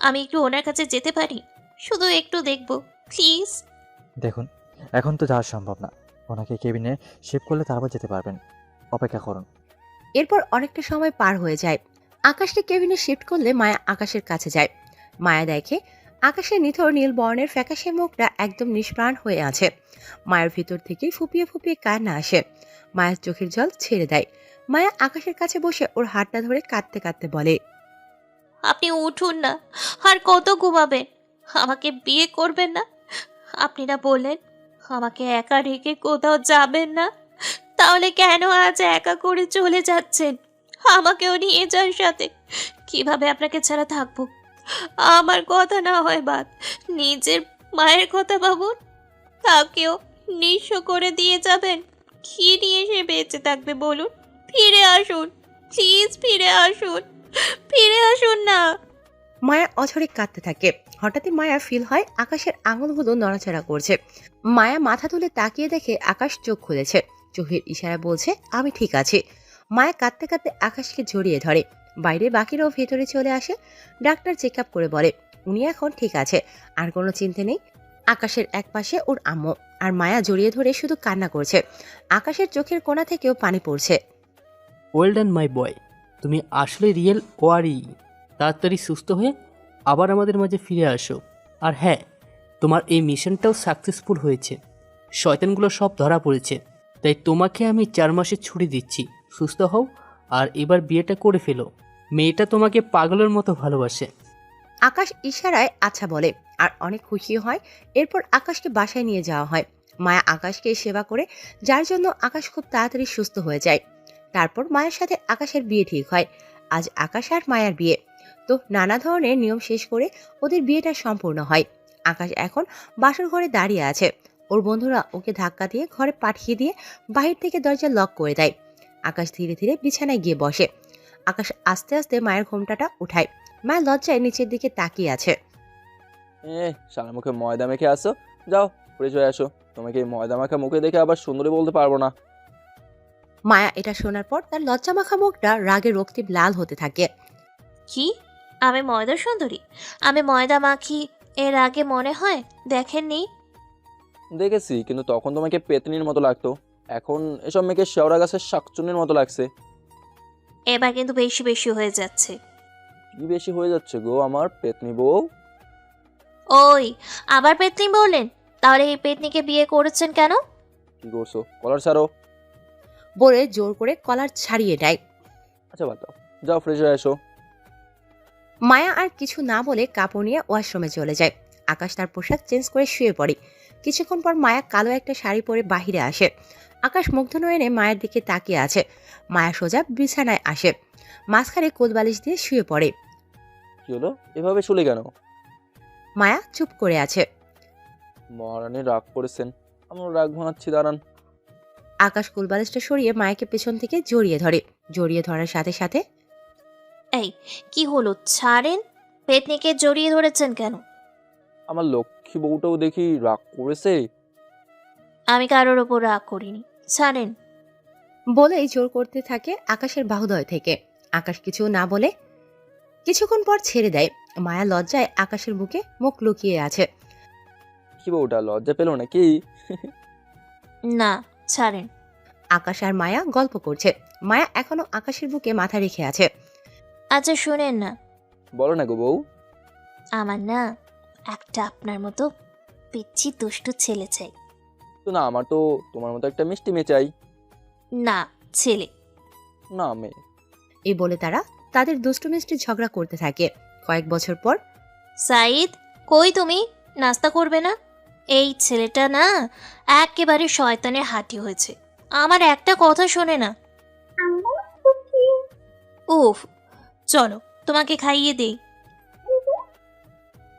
আমি একটু ওনার কাছে যেতে পারি? শুধু একটু দেখবো প্লিজ। দেখুন, এখন তো যাওয়া সম্ভব না। ওনাকে কেবিনে শিফট করলে তারপর যেতে পারবেন। অপেক্ষা করুন। এরপর অনেকটা সময় পার হয়ে যায়। আকাশকে কেবিনে শিফট করলে মায়া আকাশের কাছে যায়। মায়া দেখে আকাশের নিথর নীল বর্ণের ফ্যাকাশে মুখটা একদম নিষ্প্রাণ হয়ে আছে। মায়ের ভিতর থেকে ফুপিয়ে ফুপিয়ে কান্না আসে। মায়ের চোখের জল ছেড়ে দেয়। মায়া আকাশের কাছে বসে ওর হাতটা ধরে কাঁদতে কাঁদতে বলে, আপনি উঠুন না, আর কত ঘুমাবেন? আমাকে বিয়ে করবেন না? আপনি না বললেন আমাকে একা রেখে কোথাও যাবেন না? তাহলে কেন আজ একা করে চলে যাচ্ছেন? আমাকেও নিয়ে যান সাথে। কিভাবে আপনাকে ছাড়া থাকবো? আমার কথা না হয় বাদ, নিজের মায়ের কথা ভাবুন। তাকেও নিঃস্ব করে দিয়ে যাবেন? কি নিয়ে সে বেঁচে থাকবে বলুন? ফিরে আসুন প্লিজ, ফিরে আসুন, ফিরে আসুন না। মায়া অঝরে কাঁদতে থাকে। হঠাৎই মায়া ফিল হয় আকাশের আঙুলগুলো নড়াচড়া করছে। মায়া মাথা তুলে তাকিয়ে দেখে আকাশ চোখ খুলেছে। চোখের ইশারা বলছে আমি ঠিক আছি। মায়া কাঁদতে কাঁদতে আকাশকে জড়িয়ে ধরে। বাইরে বাকিরাও ভেতরে চলে আসে। ডাক্তার চেক আপ করে বলে উনি এখন ঠিক আছে, আর কোনো চিন্তা নেই। আকাশের এক পাশে ওর আম্মু, আর মায়া জড়িয়ে ধরে শুধু কান্না করছে। আকাশের চোখের কোণা থেকেও পানি পড়ছে। ওয়েল ডান মাই বয়, তুমি আসলে রিয়েল ওয়ারি। তাড়াতাড়ি সুস্থ হয়ে আবার আমাদের মাঝে ফিরে আসো। আর হ্যাঁ, তোমার এই মিশনটাও সাকসেসফুল হয়েছে। শয়তানগুলো সব ধরা পড়েছে। তাই তোমাকে আমি 4 মাসের ছুটি দিচ্ছি। সুস্থ হও আর এবার বিয়েটা করে ফেলো। মেয়েটা তোমাকে পাগলের মতো ভালোবাসে। আকাশ ইশারায় আচ্ছা বলে আর অনেক খুশি হয়। এরপর আকাশকে বাসায় নিয়ে যাওয়া হয়। মায়া আকাশকে সেবা করে, যার জন্য আকাশ খুব তাড়াতাড়ি সুস্থ হয়ে যায়। তারপর মায়ের সাথে আকাশের বিয়ে ঠিক হয়। আজ আকাশ আর মায়ার বিয়ে। তো নানা ধরনের নিয়ম শেষ করে ওদের বিয়েটা সম্পূর্ণ হয়। আকাশ এখন বাসর ঘরে দাঁড়িয়ে আছে। ওর বন্ধুরা ওকে ধাক্কা দিয়ে ঘরে পাঠিয়ে দিয়ে বাহির থেকে দরজা লক করে দেয়। আকাশ ধীরে ধীরে বিছানায় গিয়ে বসে। আকাশ আস্তে আস্তে মায়ের ঘোমটাটা উঠায়। মায়ের লজ্জায় নিচের দিকে তাকিয়ে আছে। সারা মুখে ময়দা মেখে আসো, যাও ফ্রেশ হয়ে আসো। তোমাকে এই ময়দা মাখা মুখে দেখে আবার সুন্দরী বলতে পারবো না। মায়া এটা শোনার পর তার লজ্জা মাখা মুখটা রাগে রক্তিম লাল হতে থাকে। কি? আমি ময়দা সুন্দরী? আমি ময়দা মাখি এর আগে মনে হয় দেখেননি? দেখেছি, কিন্তু তখন তোমাকে পেতনির মতো লাগতো। এখন এসব মেয়েকে শেওড়া গাছের শাকচুনির মতো লাগছে। এবার কিন্তু বেশি বেশি হয়ে যাচ্ছে। কি বেশি হয়ে যাচ্ছে গো আমার পেতনি বউ? ওই আবার পেতনি বললেন? তাহলে এই পেতনিকে বিয়ে করেছেন কেন? কি করছো? কলার ছাড়ো। বলে জোর করে কলার ছাড়িয়ে দেয়। আচ্ছা বাদ দাও, যাও ফ্রেশ হয়ে আসো। মায়া আর কিছু না বলে কাপড় নিয়ে ওয়াশরুমে চলে যায়। আকাশ তার পোশাক চেঞ্জ করে শুয়ে পড়ে। কিছুক্ষণ পর মায়া কালো একটা শাড়ি পরে বাহিরে আসে। আকাশ মুগ্ধ নয়নে মায়ের দিকে তাকিয়ে আছে। মায়া সোজা বিছানায় আসে, মাঝখানে কোলবালিশ দিয়ে শুয়ে পড়ে। কি হলো, এভাবে শুলে কেন? মায়া চুপ করে আছে। মহারানী রাগ করেছেন, আমরা রাগ ভাঙাচ্ছি, দাঁড়ান। আকাশ কোলবালিশটা সরিয়ে মায়াকে পেছন থেকে জড়িয়ে ধরে। জড়িয়ে ধরার সাথে সাথে এই কি হলো, ছাড়েন। পেতনিকে জড়িয়ে ধরেছেন কেন? আমার লক্ষ্মী বউটাও দেখি রাগ করেছে। আমি কারোর ওপর রাগ করিনি, ছাড়েন। বলেই জোর করতে থাকে আকাশের বাহুদয় থেকে। আকাশ কিছু না বলে কিছুক্ষণ পর ছেড়ে দেয়। মায়া লজ্জায় আকাশের বুকে মুখ লুকিয়ে আছে। কি বউটা লজ্জা পেল নাকি? না, ছাড়েন। আকাশ আর মায়া গল্প করছে। মায়া এখনো আকাশের বুকে মাথা রেখে আছে। আচ্ছা শুনেন না, বলো না গো বউ। আমার না একটা আপনার মতো পিচ্ছি দুষ্টু ছেলে চাই। তো না, আমার তো তোমার মতো একটা মিষ্টি মেয়ে চাই। না, ছেলে না, মেয়ে। এই বলে তারা তাদের দুষ্টু মিষ্টি ঝগড়া করতে থাকে। কয়েক বছর পর সাইদ, কই তুমি? নাস্তা করবে না? এই ছেলেটা না একেবারে শয়তানের হাঁটি হয়েছে। আমার একটা কথা শোনে না। উফ, চলো তোমাকে খাইয়ে দেই।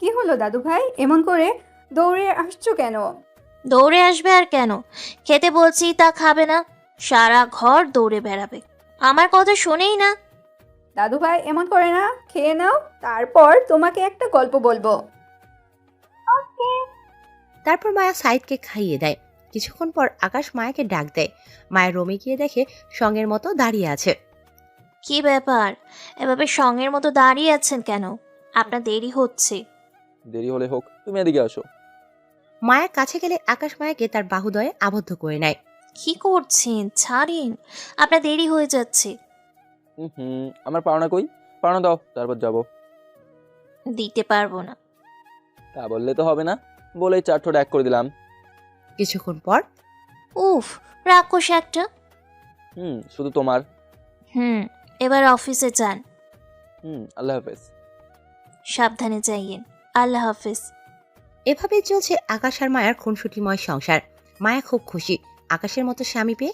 কি হলো দাদু ভাই, এমন করে দৌড়ে আসছো কেন? দৌড়ে আসবে আর কেন? খেতে বলছি তা খাবে না, সারা ঘর দৌড়ে বেড়াবে, আমার কথা শোনেই না। দাদু ভাই এমন করে না, খেয়ে নাও, তারপর তোমাকে একটা গল্প বলবো। তারপর মায়া সাইদকে খাইয়ে দেয়। কিছুক্ষণ পর আকাশ মায়াকে ডাক দেয়। মায়া রুমে গিয়ে দেখে সঙ্গের মতো দাঁড়িয়ে আছে। কি ব্যাপার, এভাবে সঙ্গের মতো দাঁড়িয়ে আছেন কেন? আপনার দেরি হচ্ছে। দেরি হলে হোক, তুমি এদিকে আসো। মায়ের কাছে গেলে আকাশ মায়াকে তার বাহুদয়ে আবদ্ধ করে নেয়। কি করছেন? ছাড়েন, আপনার দেরি হয়ে যাচ্ছে। আমার পাওনা কই? পাওনা দাও, তারপর যাব। দিতে পারবো না। তা বললে তো হবে না, বলেই চার ঠোঁট এক করে দিলাম। কিছুক্ষণ পর উফ, রাক্ষস একটা। শুধু তোমার। এবার অফিসে যান। আল্লাহ হাফেজ। সাবধানে যাইয়েন। আল্লাহ হাফেজ। এভাবেই চলছে আকাশ আর মায়ার খুনসুটিময় সংসার। মায়া খুব খুশি আকাশের মতো স্বামী পেয়ে।